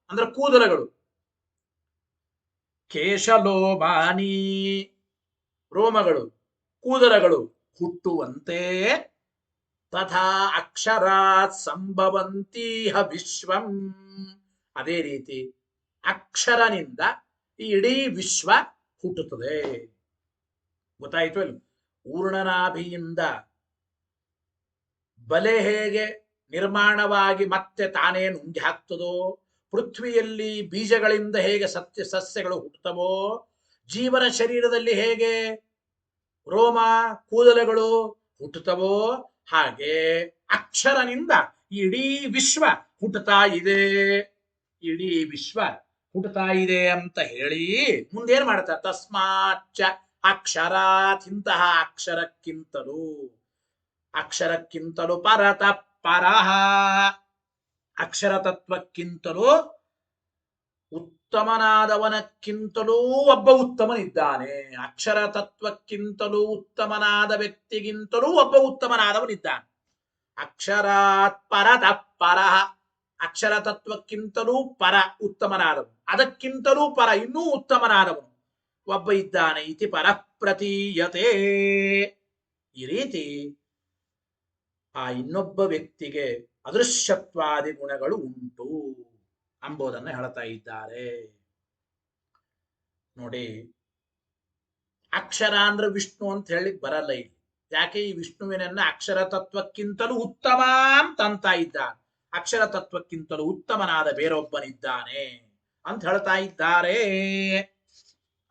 ಅಂದ್ರೆ ಕೂದಲಗಳು, ಕೇಶಲೋಮಾನಿ ರೋಮಗಳು ಕೂದಲಗಳು ಹುಟ್ಟುವಂತೆ ತಥಾ ಅಕ್ಷರಾತ್ ಸಂಭವಂತೀಹ ವಿಶ್ವಂ, ಅದೇ ರೀತಿ ಅಕ್ಷರನಿಂದ ಈ ಇಡೀ ವಿಶ್ವ ಹುಟ್ಟುತ್ತದೆ. ಗೊತ್ತಾಯಿತು ಇಲ್ಲ? ಊರ್ಣನಾಭಿಯಿಂದ ಬಲೆ ಹೇಗೆ ನಿರ್ಮಾಣವಾಗಿ ಮತ್ತೆ ತಾನೇ ನುಂಗಿ ಹಾಕ್ತದೋ, ಪೃಥ್ವಿಯಲ್ಲಿ ಬೀಜಗಳಿಂದ ಹೇಗೆ ಸಸ್ಯಗಳು ಹುಟ್ಟುತ್ತವೋ, ಜೀವನ ಶರೀರದಲ್ಲಿ ಹೇಗೆ ರೋಮ ಕೂದಲುಗಳು ಹುಟ್ಟುತ್ತವೋ, ಹಾಗೆ ಅಕ್ಷರನಿಂದ ಇಡೀ ವಿಶ್ವ ಹುಟ್ಟುತ್ತಾ ಇದೆ, ಇಡೀ ವಿಶ್ವ ಹುಟ್ಟುತ್ತಾ ಇದೆ ಅಂತ ಹೇಳಿ ಮುಂದೇನ್ ಮಾಡ್ತಾರೆ? ತಸ್ಮಾಚ್ಚ ಅಕ್ಷರಾತ್, ಇಂತಹ ಅಕ್ಷರಕ್ಕಿಂತಲೂ ಪರತಃ ಪರಃ, ಅಕ್ಷರ ತತ್ವಕ್ಕಿಂತಲೂ ಉತ್ತಮನಾದವನಕ್ಕಿಂತಲೂ ಒಬ್ಬ ಉತ್ತಮನಿದ್ದಾನೆ. ಅಕ್ಷರ ತತ್ವಕ್ಕಿಂತಲೂ ಉತ್ತಮನಾದ ವ್ಯಕ್ತಿಗಿಂತಲೂ ಒಬ್ಬ ಉತ್ತಮನಾದವನಿದ್ದಾನೆ. ಅಕ್ಷರಾತ್ ಪರತಃ ಪರಃ, ಅಕ್ಷರ ತತ್ವಕ್ಕಿಂತಲೂ ಪರ ಉತ್ತಮನಾದವನು, ಅದಕ್ಕಿಂತಲೂ ಪರ ಇನ್ನೂ ಉತ್ತಮನಾದವನು ಒಬ್ಬ ಇದ್ದಾನೆ. ಇತಿ ಪರಃ ಪ್ರತೀಯತೆ, ಈ ರೀತಿ ಆ ಇನ್ನೊಬ್ಬ ವ್ಯಕ್ತಿಗೆ ಅದೃಶ್ಯತ್ವಾದಿ ಗುಣಗಳು ಉಂಟು ಅಂಬೋದನ್ನ ಹೇಳ್ತಾ ಇದ್ದಾರೆ. ನೋಡಿ, ಅಕ್ಷರ ಅಂದ್ರೆ ವಿಷ್ಣು ಅಂತ ಹೇಳಿಕ್ ಬರಲ್ಲ ಇಲ್ಲಿ. ಯಾಕೆ? ಈ ವಿಷ್ಣುವಿನನ್ನ ಅಕ್ಷರ ತತ್ವಕ್ಕಿಂತಲೂ ಉತ್ತಮ ಅಂತ ಇದ್ದಾನೆ. ಅಕ್ಷರ ತತ್ವಕ್ಕಿಂತಲೂ ಉತ್ತಮನಾದ ಬೇರೊಬ್ಬನಿದ್ದಾನೆ ಅಂತ ಹೇಳ್ತಾ ಇದ್ದಾರೆ.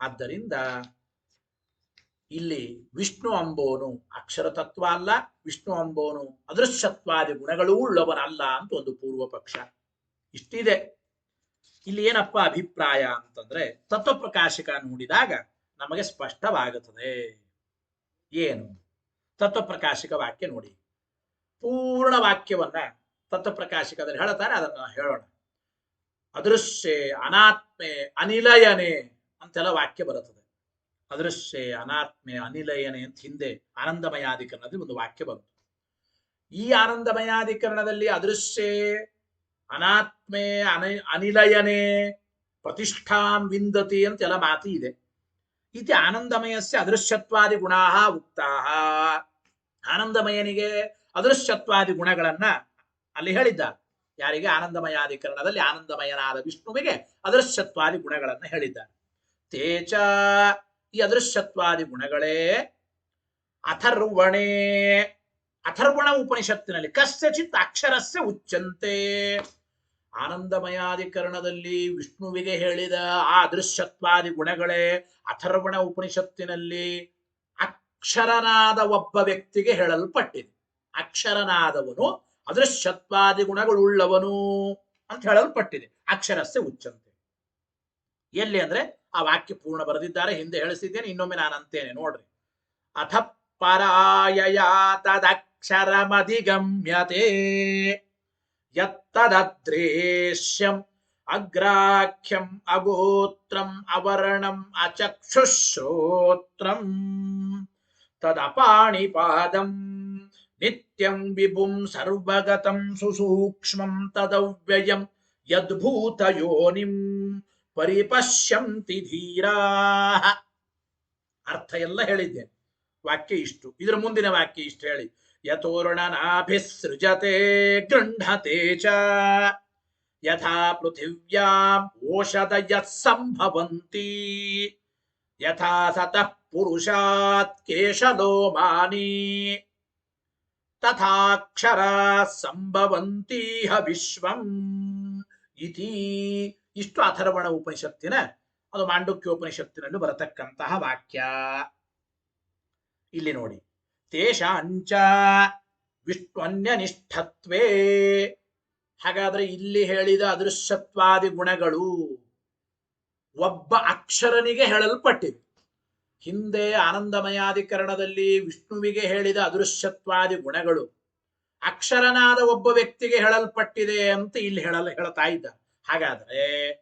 ಆದ್ದರಿಂದ ಇಲ್ಲಿ ವಿಷ್ಣು ಅಂಬೋನು ಅಕ್ಷರ ತತ್ವ ಅಲ್ಲ, ವಿಷ್ಣು ಅಂಬೋನು ಅದೃಶ್ಯತ್ವಾದಿ ಗುಣಗಳೂ ಉಳ್ಳವನಲ್ಲ ಅಂತ ಒಂದು ಪೂರ್ವ ಪಕ್ಷ. ಇಷ್ಟಿದೆ. ಇಲ್ಲಿ ಏನಪ್ಪ ಅಭಿಪ್ರಾಯ ಅಂತಂದ್ರೆ, ತತ್ವಪ್ರಕಾಶಿಕ ನೋಡಿದಾಗ ನಮಗೆ ಸ್ಪಷ್ಟವಾಗುತ್ತದೆ. ಏನು? ತತ್ವಪ್ರಕಾಶಿಕ ವಾಕ್ಯ ನೋಡಿ, ಪೂರ್ಣ ವಾಕ್ಯವನ್ನ ತತ್ವಪ್ರಕಾಶಿಕದಲ್ಲಿ ಹೇಳ್ತಾರೆ, ಅದನ್ನ ಹೇಳೋಣ. ಅದೃಶ್ಯೆ ಅನಾತ್ಮೆ ಅನಿಲಯನೆ ಅಂತೆಲ್ಲ ವಾಕ್ಯ ಬರುತ್ತದೆ. ಅದೃಶ್ಯೆ ಅನಾತ್ಮೆ ಅನಿಲಯನೆ ಅಂತ ಹಿಂದೆ ಆನಂದಮಯಾಧಿಕರಣದಲ್ಲಿ ಒಂದು ವಾಕ್ಯ ಬಂತು. ಈ ಆನಂದಮಯಾಧಿಕರಣದಲ್ಲಿ ಅದೃಶ್ಯೆ ಅನಾತ್ಮೆ ಅನಿಲಯನೆ ಪ್ರತಿಷ್ಠಾಂ ವಿಂದತಿ ಅಂತೆಲ್ಲ ಮಾತಿ ಇದೆ. ಇತಿ ಆನಂದಮಯಸ್ಯ ಅದೃಶ್ಯತ್ವಾದಿ ಗುಣಾ ಉಕ್ತಾ. ಆನಂದಮಯನಿಗೆ ಅದೃಶ್ಯತ್ವಾದಿ ಗುಣಗಳನ್ನ ಅಲ್ಲಿ ಹೇಳಿದ್ದಾರೆ. ಯಾರಿಗೆ? ಆನಂದಮಯಾಧಿಕರಣದಲ್ಲಿ ಆನಂದಮಯನಾದ ವಿಷ್ಣುವಿಗೆ ಅದೃಶ್ಯತ್ವಾದಿ ಗುಣಗಳನ್ನ ಹೇಳಿದ್ದಾರೆ. ತೇಚ, ಈ ಅದೃಶ್ಯತ್ವಾದಿ ಗುಣಗಳೇ ಅಥರ್ವಣೆ, ಅಥರ್ವಣ ಉಪನಿಷತ್ತಿನಲ್ಲಿ ಕಸ್ಯಚಿತ್ ಅಕ್ಷರಸ್ಯ ಉಚ್ಚಂತೆ. ಆನಂದಮಯಾಧಿಕರಣದಲ್ಲಿ ವಿಷ್ಣುವಿಗೆ ಹೇಳಿದ ಆ ಅದೃಶ್ಯತ್ವಾದಿ ಗುಣಗಳೇ ಅಥರ್ವಣ ಉಪನಿಷತ್ತಿನಲ್ಲಿ ಅಕ್ಷರನಾದ ಒಬ್ಬ ವ್ಯಕ್ತಿಗೆ ಹೇಳಲ್ಪಟ್ಟಿದೆ. ಅಕ್ಷರನಾದವನು ಅದೃಶ್ಯತ್ವಾದಿ ಗುಣಗಳುಳ್ಳವನು ಅಂತ ಹೇಳಲ್ಪಟ್ಟಿದೆ. ಅಕ್ಷರಸ್ಯ ಉಚ್ಚಂತೆ. ಎಲ್ಲಿ ಅಂದ್ರೆ ಆ ವಾಕ್ಯ ಪೂರ್ಣ ಬರೆದಿದ್ದಾರೆ, ಹಿಂದೆ ಹೇಳಿಸಿದ್ದೇನೆ, ಇನ್ನೊಮ್ಮೆ ನಾನು ಅಂತೇನೆ ನೋಡ್ರಿ. ಅಥ ಪರಾಯಯ ತದಕ್ಷರಮಧಿಗಮ್ಯತೆ ಯತ್ತದದ್ರೇಶ್ಯಂ ಅಗ್ರಾಖ್ಯಂ ಅಗೋತ್ರಂ ಅವರ್ಣಂ ಅಚಕ್ಷುಶ್ರೋತ್ರಂ ತದಪಾಣಿಪಾದಂ ನಿತ್ಯಂ ವಿಭುಂ ಸರ್ವಗತಂ ಸುಸೂಕ್ಷ್ಮಂ ತದವ್ಯಯಂ ಯದ್ಭೂತ ಯೋನಿಂ ಪರಿಪಶ್ಯಂತಿ ಧೀರಾಃ. ಅರ್ಥ ಎಲ್ಲ ಹೇಳಿದ್ದೇನೆ. ವಾಕ್ಯ ಇಷ್ಟು. ಇದರ ಮುಂದಿನ ವಾಕ್ಯ ಇಷ್ಟು ಹೇಳಿ. ಯತೋರ್ಣನಾಭಿಸೃಜತೆ ಗೃಹತೆ ಚ ಯಥಾ ಪೃಥಿವ್ಯಾಂ ಓಷಧಯಃ ಸಂಭವಂತಿ ಯಥಾ ಸತಃ ಪುರುಷಾತ್ ಕೇಶಲೋಮಾನಿ ತಥಾಕ್ಷರಾಃ ಸಂಭವಂತೀಹ ವಿಶ್ವಂ ಇತಿ. ಇಷ್ಟು ಅಥರ್ವಣ ಉಪನಿಷತ್ತಿನ, ಅದು ಮಾಂಡುಕ್ಯೋಪನಿಷತ್ತಿನಲ್ಲಿ ಬರತಕ್ಕಂತಹ ವಾಕ್ಯ. ಇಲ್ಲಿ ನೋಡಿ, ತೇಷಾಂಚ ವಿಷ್ಣುನ್ಯನಿಷ್ಠತ್ವೇ. ಹಾಗಾದ್ರೆ ಇಲ್ಲಿ ಹೇಳಿದ ಅದೃಶ್ಯತ್ವಾದಿ ಗುಣಗಳು ಒಬ್ಬ ಅಕ್ಷರನಿಗೆ ಹೇಳಲ್ಪಟ್ಟಿವೆ. ಹಿಂದೆ ಆನಂದಮಯಾಧಿಕರಣದಲ್ಲಿ ವಿಷ್ಣುವಿಗೆ ಹೇಳಿದ ಅದೃಶ್ಯತ್ವಾದಿ ಗುಣಗಳು ಅಕ್ಷರನಾದ ಒಬ್ಬ ವ್ಯಕ್ತಿಗೆ ಹೇಳಲ್ಪಟ್ಟಿದೆ ಅಂತ ಇಲ್ಲಿ ಹೇಳ್ತಾ ಇದ್ದ. ಹಾಗಾದ್ರೆ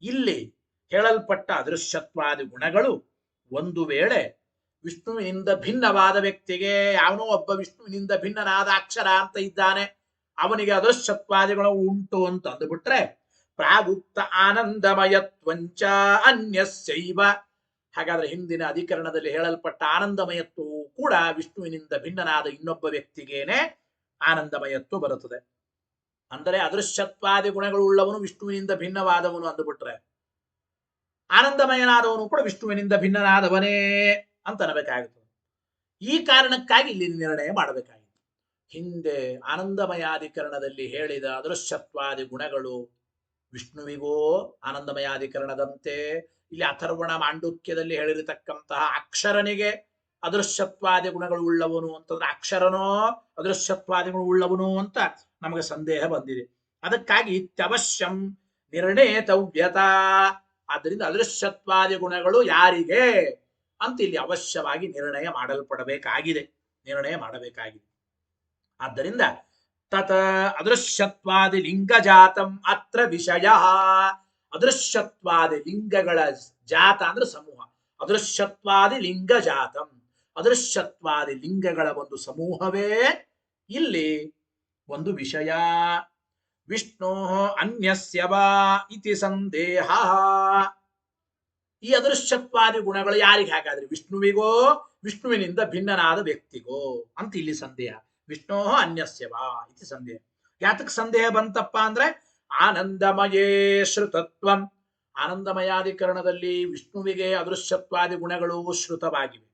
ಇಲ್ಲಿ ಹೇಳಲ್ಪಟ್ಟ ಅದೃಶ್ಯತ್ವಾದಿ ಗುಣಗಳು ಒಂದು ವೇಳೆ ವಿಷ್ಣುವಿನಿಂದ ಭಿನ್ನವಾದ ವ್ಯಕ್ತಿಗೆ, ಯಾವನೋ ಒಬ್ಬ ವಿಷ್ಣುವಿನಿಂದ ಭಿನ್ನನಾದ ಅಕ್ಷರ ಅಂತ ಇದ್ದಾನೆ, ಅವನಿಗೆ ಅದೃಶ್ಯತ್ವಾದಿಗಳು ಉಂಟು ಅಂತ ಅಂದುಬಿಟ್ರೆ ಪ್ರಾಗುಕ್ತ ಆನಂದಮಯತ್ವಂಚ ಅನ್ಯಸ್ಯೈವ. ಹಾಗಾದ್ರೆ ಹಿಂದಿನ ಅಧಿಕರಣದಲ್ಲಿ ಹೇಳಲ್ಪಟ್ಟ ಆನಂದಮಯತ್ವವು ಕೂಡ ವಿಷ್ಣುವಿನಿಂದ ಭಿನ್ನನಾದ ಇನ್ನೊಬ್ಬ ವ್ಯಕ್ತಿಗೇನೆ ಆನಂದಮಯತ್ವ ಬರುತ್ತದೆ. ಅಂದರೆ ಅದೃಶ್ಯತ್ವಾದಿ ಗುಣಗಳು ಉಳ್ಳವನು ವಿಷ್ಣುವಿನಿಂದ ಭಿನ್ನವಾದವನು ಅಂದುಬಿಟ್ರೆ ಆನಂದಮಯನಾದವನು ಕೂಡ ವಿಷ್ಣುವಿನಿಂದ ಭಿನ್ನನಾದವನೇ ಅಂತ ಅನ್ನಬೇಕಾಗುತ್ತದೆ. ಈ ಕಾರಣಕ್ಕಾಗಿ ಇಲ್ಲಿ ನಿರ್ಣಯ ಮಾಡಬೇಕಾಗಿದೆ. ಹಿಂದೆ ಆನಂದಮಯಾಧಿಕರಣದಲ್ಲಿ ಹೇಳಿದ ಅದೃಶ್ಯತ್ವಾದಿ ಗುಣಗಳು ವಿಷ್ಣುವಿಗೋ ಆನಂದಮಯಾಧಿಕರಣದಂತೆ ಇಲ್ಲಿ ಅಥರ್ವಣ ಮಾಂಡುಕ್ಯದಲ್ಲಿ ಹೇಳಿರತಕ್ಕಂತಹ ಅಕ್ಷರನಿಗೆ ಅದೃಶ್ಯತ್ವಾದಿ ಗುಣಗಳು ಉಳ್ಳವನು ಅಂತಂದ್ರೆ ಅಕ್ಷರನೋ ಅದೃಶ್ಯತ್ವಾದಿಗಳು ಉಳ್ಳವನು ಅಂತ ನಮಗೆ ಸಂದೇಹ ಬಂದಿದೆ. ಅದಕ್ಕಾಗಿ ಇತ್ಯವಶ್ಯಂ ನಿರ್ಣೇತವ್ಯತ. ಆದ್ದರಿಂದ ಅದೃಶ್ಯತ್ವಾದಿ ಗುಣಗಳು ಯಾರಿಗೆ ಅಂತ ಇಲ್ಲಿ ಅವಶ್ಯವಾಗಿ ನಿರ್ಣಯ ಮಾಡಲ್ಪಡಬೇಕಾಗಿದೆ. ಆದ್ದರಿಂದ ತತ ಅದೃಶ್ಯತ್ವಾದಿ ಲಿಂಗಜಾತಂ ಅತ್ರ ವಿಷಯ. ಅದೃಶ್ಯತ್ವಾದಿ ಲಿಂಗಗಳ ಜಾತ ಅಂದ್ರೆ ಸಮೂಹ. ಅದೃಶ್ಯತ್ವಾದಿ ಲಿಂಗಜಾತಂ, ಅದೃಶ್ಯತ್ವಾದಿ ಲಿಂಗಗಳ ಒಂದು ಸಮೂಹವೇ ಇಲ್ಲಿ ಒಂದು ವಿಷಯ. ವಿಷ್ಣು ಅನ್ಯಸ್ಯ ವಾ ಇತಿ ಸಂದೇಹ. ಈ ಅದೃಶ್ಯತ್ವಾದಿ ಗುಣಗಳು ಯಾರಿಗೆ? ಹಾಗಾದ್ರೆ ವಿಷ್ಣುವಿಗೋ ವಿಷ್ಣುವಿನಿಂದ ಭಿನ್ನನಾದ ವ್ಯಕ್ತಿಗೋ ಅಂತ ಇಲ್ಲಿ ಸಂದೇಹ. ವಿಷ್ಣು ಅನ್ಯಸ್ಯ ವಾ ಇತಿ ಸಂದೇಹ. ಯಾತಕ್ಕೆ ಸಂದೇಹ ಬಂತಪ್ಪ ಅಂದ್ರೆ ಆನಂದಮಯೇ ಶ್ರುತತ್ವಂ. ಆನಂದಮಯಾಧಿಕರಣದಲ್ಲಿ ವಿಷ್ಣುವಿಗೆ ಅದೃಶ್ಯತ್ವಾದಿ ಗುಣಗಳು ಶ್ರುತವಾಗಿವೆ.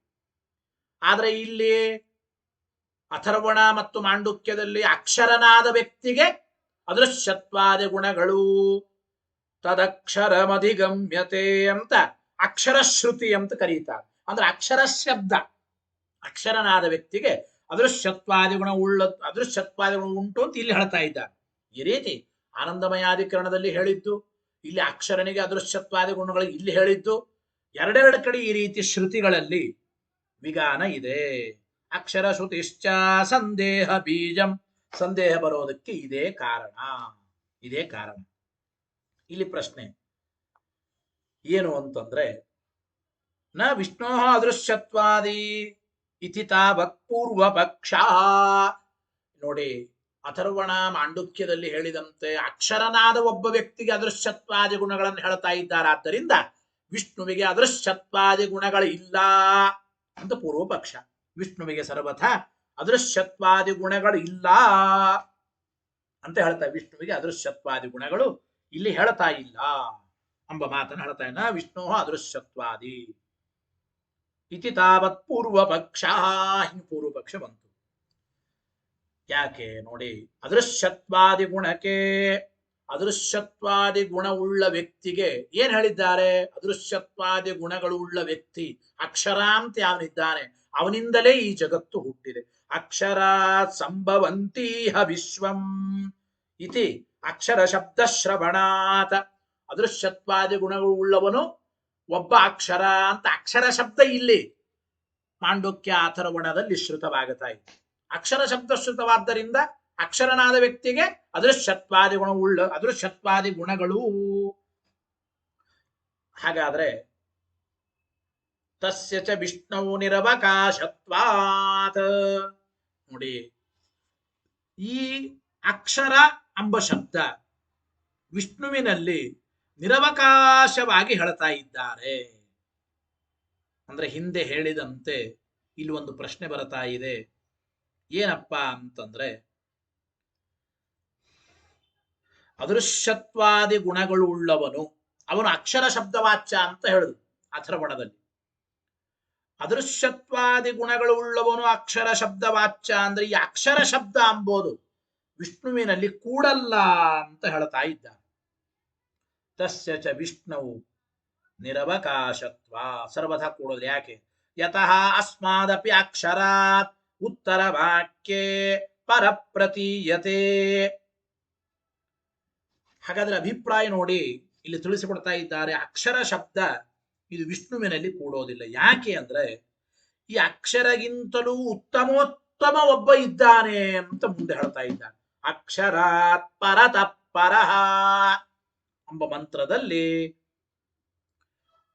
ಆದರೆ ಇಲ್ಲಿ ಅಥರ್ವಣ ಮತ್ತು ಮಾಂಡುಕ್ಯದಲ್ಲಿ ಅಕ್ಷರನಾದ ವ್ಯಕ್ತಿಗೆ ಅದೃಶ್ಯತ್ವಾದಿ ಗುಣಗಳು ತದಕ್ಷರಮಧಿಗಮ್ಯತೆ ಅಂತ ಅಕ್ಷರ ಶ್ರುತಿ ಅಂತ ಕರೀತಾರೆ. ಅಂದ್ರೆ ಅಕ್ಷರ ಶಬ್ದ, ಅಕ್ಷರನಾದ ವ್ಯಕ್ತಿಗೆ ಅದೃಶ್ಯತ್ವಾದಿ ಗುಣ ಅದೃಶ್ಯತ್ವಾದಿ ಗುಣ ಉಂಟು ಅಂತ ಇಲ್ಲಿ ಹೇಳ್ತಾ ಇದ್ದಾರೆ. ಈ ರೀತಿ ಆನಂದಮಯಾಧಿಕರಣದಲ್ಲಿ ಹೇಳಿದ್ದು, ಇಲ್ಲಿ ಅಕ್ಷರನಿಗೆ ಅದೃಶ್ಯತ್ವಾದಿ ಗುಣಗಳು ಇಲ್ಲಿ ಹೇಳಿದ್ದು, ಎರಡೆರಡು ಕಡೆ ಈ ರೀತಿ ಶ್ರುತಿಗಳಲ್ಲಿ ವಿಗಾನ ಇದೆ. ಅಕ್ಷರ ಶ್ರುತಿಶ್ಚ ಸಂದೇಹ ಬೀಜಂ. ಸಂದೇಹ ಬರೋದಕ್ಕೆ ಇದೇ ಕಾರಣ. ಇಲ್ಲಿ ಪ್ರಶ್ನೆ ಏನು ಅಂತಂದ್ರೆ, ನ ವಿಷ್ಣೋ ಅದೃಶ್ಯತ್ವಾದಿ ಇತಿ ತಾವತ್ ಪೂರ್ವ ಪಕ್ಷ. ನೋಡಿ, ಅಥರ್ವಣ ಮಾಂಡುಕ್ಯದಲ್ಲಿ ಹೇಳಿದಂತೆ ಅಕ್ಷರನಾದ ಒಬ್ಬ ವ್ಯಕ್ತಿಗೆ ಅದೃಶ್ಯತ್ವಾದಿ ಗುಣಗಳನ್ನು ಹೇಳ್ತಾ ಇದ್ದಾರೆ. ಆದ್ದರಿಂದ ವಿಷ್ಣುವಿಗೆ ಅದೃಶ್ಯತ್ವಾದಿ ಗುಣಗಳು ಇಲ್ಲ ಅಂತ ಪೂರ್ವ ಪಕ್ಷ. ವಿಷ್ಣುವಿಗೆ ಸರ್ವಥಾ ಅದೃಶ್ಯತ್ವಾದಿ ಗುಣಗಳು ಇಲ್ಲ ಅಂತ ಹೇಳ್ತಾ, ವಿಷ್ಣುವಿಗೆ ಅದೃಶ್ಯತ್ವಾದಿ ಗುಣಗಳು ಇಲ್ಲಿ ಹೇಳ್ತಾ ಇಲ್ಲ ಎಂಬ ಮಾತನ್ನು ಹೇಳ್ತಾ ಇನ್ನ ವಿಷ್ಣು ಅದೃಶ್ಯತ್ವಾದಿ ಇತಿ ತಾವತ್ ಪೂರ್ವ ಪಕ್ಷ. ಹಿಂಗ್ ಪೂರ್ವ ಪಕ್ಷ ಬಂತು. ಯಾಕೆ ನೋಡಿ, ಅದೃಶ್ಯತ್ವಾದಿ ಗುಣಕ್ಕೆ, ಅದೃಶ್ಯತ್ವಾದಿ ಗುಣವುಳ್ಳ ವ್ಯಕ್ತಿಗೆ ಏನ್ ಹೇಳಿದ್ದಾರೆ? ಅದೃಶ್ಯತ್ವಾದಿ ಗುಣಗಳು ಉಳ್ಳ ವ್ಯಕ್ತಿ ಅಕ್ಷರ ಅಂತ ಯಾವನಿದ್ದಾನೆ ಅವನಿಂದಲೇ ಈ ಜಗತ್ತು ಹುಟ್ಟಿದೆ. ಅಕ್ಷರ ಸಂಭವಂತೀಹ ವಿಶ್ವಂ ಇತಿ ಅಕ್ಷರ ಶಬ್ದ ಶ್ರವಣಾತ್. ಅದೃಶ್ಯತ್ವಾದಿ ಗುಣಗಳು ಉಳ್ಳವನು ಒಬ್ಬ ಅಕ್ಷರ ಅಂತ ಅಕ್ಷರ ಶಬ್ದ ಇಲ್ಲಿ ಮಾಂಡುಕ್ಯ ಅಥರ್ವಣದಲ್ಲಿ ಶ್ರುತವಾಗುತ್ತಾ ಇದೆ. ಅಕ್ಷರ ಶಬ್ದ ಶ್ರುತವಾದ್ದರಿಂದ ಅಕ್ಷರನಾದ ವ್ಯಕ್ತಿಗೆ ಅದೃಶ್ಯತ್ವಾದಿ ಗುಣ ಉಳ್ಳ ಅದೃಶ್ಯತ್ವಾದಿ ಗುಣಗಳು. ಹಾಗಾದ್ರೆ ತಸ್ಯ ಚ ವಿಷ್ಣು ನಿರವಕಾಶತ್ವಾತ್. ನೋಡಿ, ಈ ಅಕ್ಷರ ಎಂಬ ಶಬ್ದ ವಿಷ್ಣುವಿನಲ್ಲಿ ನಿರವಕಾಶವಾಗಿ ಹೇಳ್ತಾ ಇದ್ದಾರೆ. ಅಂದ್ರೆ ಹಿಂದೆ ಹೇಳಿದಂತೆ ಇಲ್ಲಿ ಒಂದು ಪ್ರಶ್ನೆ ಬರ್ತಾ ಇದೆ. ಏನಪ್ಪಾ ಅಂತಂದ್ರೆ, ಅದೃಶ್ಯತ್ವಾದಿ ಗುಣಗಳು ಉಳ್ಳವನು ಅವನು ಅಕ್ಷರ ಶಬ್ದವಾಚ್ಯ ಅಂತ ಹೇಳುದು ಅಥರ್ವಣದಲ್ಲಿ. ಅದೃಶ್ಯತ್ವಾದಿ ಗುಣಗಳು ಉಳ್ಳವನು ಅಕ್ಷರ ಶಬ್ದವಾಚ್ಯ ಅಂದ್ರೆ ಈ ಅಕ್ಷರ ಶಬ್ದ ಅಂಬೋದು ವಿಷ್ಣುವಿನಲ್ಲಿ ಕೂಡಲ್ಲ ಅಂತ ಹೇಳ್ತಾ ಇದ್ದಾರೆ. ತಸ್ಯ ಚ ವಿಷ್ಣು ನಿರವಕಾಶತ್ವ, ಸರ್ವಥಾ ಕೂಡೋದು. ಯಾಕೆ? ಯತಃ ಅಸ್ಮಾದಪಿ ಅಕ್ಷರಾತ್ ಉತ್ತರ ವಾಕ್ಯೆ ಪರಪ್ರತೀಯತೆ. ಹಾಗಾದ್ರೆ ಅಭಿಪ್ರಾಯ ನೋಡಿ, ಇಲ್ಲಿ ತಿಳಿಸಿಕೊಡ್ತಾ ಇದ್ದಾರೆ, ಅಕ್ಷರ ಶಬ್ದ ಇದು ವಿಷ್ಣುವಿನಲ್ಲಿ ಕೂಡೋದಿಲ್ಲ. ಯಾಕೆ ಅಂದ್ರೆ ಈ ಅಕ್ಷರಗಿಂತಲೂ ಉತ್ತಮೋತ್ತಮ ಒಬ್ಬ ಇದ್ದಾನೆ ಅಂತ ಮುಂದೆ ಹೇಳ್ತಾ ಇದ್ದಾನೆ. ಅಕ್ಷರಾತ್ ಪರತಃ ಪರಃ ಎಂಬ ಮಂತ್ರದಲ್ಲಿ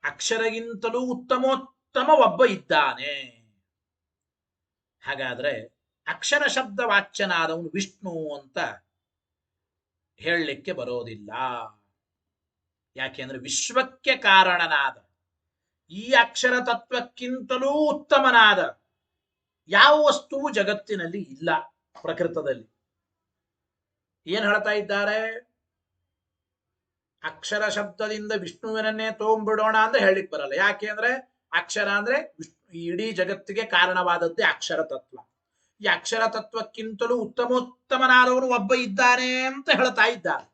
ಅಕ್ಷರಗಿಂತಲೂ ಉತ್ತಮೋತ್ತಮ ಒಬ್ಬ ಇದ್ದಾನೆ. ಹಾಗಾದ್ರೆ ಅಕ್ಷರ ಶಬ್ದ ವಾಚ್ಯನಾದವನು ವಿಷ್ಣು ಅಂತ ಹೇಳಲಿಕ್ಕೆ ಬರೋದಿಲ್ಲ. ಯಾಕೆಂದ್ರೆ ವಿಶ್ವಕ್ಕೆ ಕಾರಣನಾದ ಈ ಅಕ್ಷರ ತತ್ವಕ್ಕಿಂತಲೂ ಉತ್ತಮನಾದ ಯಾವ ವಸ್ತುವು ಜಗತ್ತಿನಲ್ಲಿ ಇಲ್ಲ, ಪ್ರಕೃತದಲ್ಲಿ. ಏನ್ ಹೇಳ್ತಾ ಇದ್ದಾರೆ? ಅಕ್ಷರ ಶಬ್ದದಿಂದ ವಿಷ್ಣುವಿನನ್ನೇ ತಗೊಂಡ್ಬಿಡೋಣ ಅಂದ್ರೆ ಹೇಳಲಿಕ್ಕೆ ಬರಲ್ಲ. ಯಾಕೆ ಅಂದ್ರೆ ಅಕ್ಷರ ಅಂದ್ರೆ ಇಡೀ ಜಗತ್ತಿಗೆ ಕಾರಣವಾದದ್ದೇ ಅಕ್ಷರ ತತ್ವ. ಈ ಅಕ್ಷರ ತತ್ವಕ್ಕಿಂತಲೂ ಉತ್ತಮೋತ್ತಮನಾದವನು ಒಬ್ಬ ಇದ್ದಾನೆ ಅಂತ ಹೇಳ್ತಾ ಇದ್ದಾರೆ.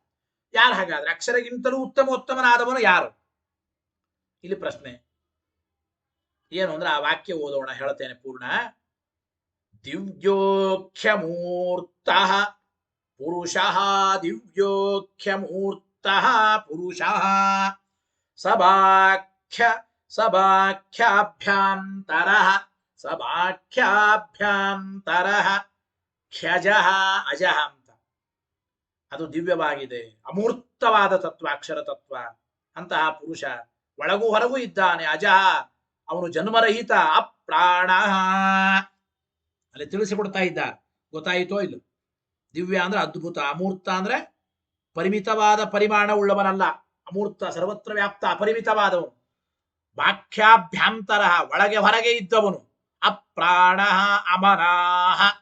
ಯಾರು ಹಾಗಾದ್ರೆ? ಅಕ್ಷರಗಿಂತಲೂ ಉತ್ತಮೋತ್ತಮನಾದವನು ಯಾರು? ಇಲ್ಲಿ ಪ್ರಶ್ನೆ ಏನು ಅಂದ್ರೆ ಆ ವಾಕ್ಯ ಓದೋಣ, ಹೇಳ್ತೇನೆ ಪೂರ್ಣ. ದಿವ್ಯೋಖ್ಯಮೂರ್ತಃ ಪುರುಷಃ, ದಿವ್ಯೋಖ್ಯಮೂರ್ತಃ ಪುರುಷಃ, ಸಭಾಖ್ಯಾಭ್ಯಾಂತರಃ, ಸಭಾಖ್ಯಾಭ್ಯಾಂತರಃ, ಖ್ಯಜಃ ಅಜಃ ಅಂತ. ಅದು ದಿವ್ಯವಾಗಿದೆ, ಅಮೂರ್ತವಾದ ತತ್ವ, ಅಕ್ಷರ ತತ್ವ. ಅಂತಹ ಪುರುಷ ಒಳಗೂ ಹೊರಗೂ ಇದ್ದಾನೆ. ಅಜಃ, ಅವನು ಜನ್ಮರಹಿತ. ಅಪ್ರಾಣ, ಅಲ್ಲಿ ತಿಳಿಸಿಕೊಡ್ತಾ ಇದ್ದ. ಗೊತ್ತಾಯಿತೋ ಇಲ್ಲ? ದಿವ್ಯ ಅಂದ್ರೆ ಅದ್ಭುತ, ಅಮೂರ್ತ ಅಂದ್ರೆ ಪರಿಮಿತವಾದ ಪರಿಮಾಣ ಉಳ್ಳವನಲ್ಲ. ಅಮೂರ್ತ ಸರ್ವತ್ರ ವ್ಯಾಪ್ತ ಅಪರಿಮಿತವಾದವನು. ವಾಕ್ಯಾಭ್ಯಾಂತರ, ಒಳಗೆ ಹೊರಗೆ ಇದ್ದವನು. ಅಪ್ರಾಣ ಅಮನಾಹ,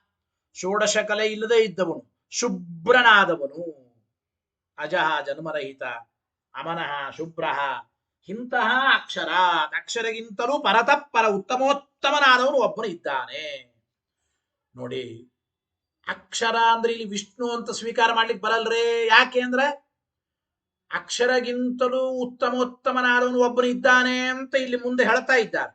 ಷೋಡಶ ಕಲೆ ಇಲ್ಲದೆ ಇದ್ದವನು, ಶುಭ್ರನಾದವನು. ಅಜಃ ಜನ್ಮರಹಿತ, ಅಮನಃ ಶುಭ್ರಃ, ಇಂತಹ ಅಕ್ಷರ, ಅಕ್ಷರಗಿಂತಲೂ ಪರತಪ್ಪರ ಉತ್ತಮೋತ್ತಮನಾದವನು ಒಬ್ಬನು ಇದ್ದಾನೆ. ನೋಡಿ, ಅಕ್ಷರ ಅಂದ್ರೆ ಇಲ್ಲಿ ವಿಷ್ಣು ಅಂತ ಸ್ವೀಕಾರ ಮಾಡ್ಲಿಕ್ಕೆ ಬರಲ್ರೇ. ಯಾಕೆ ಅಂದ್ರೆ ಅಕ್ಷರಗಿಂತಲೂ ಉತ್ತಮೋತ್ತಮನಾದವನು ಒಬ್ಬನು ಇದ್ದಾನೆ ಅಂತ ಇಲ್ಲಿ ಮುಂದೆ ಹೇಳ್ತಾ ಇದ್ದಾರೆ.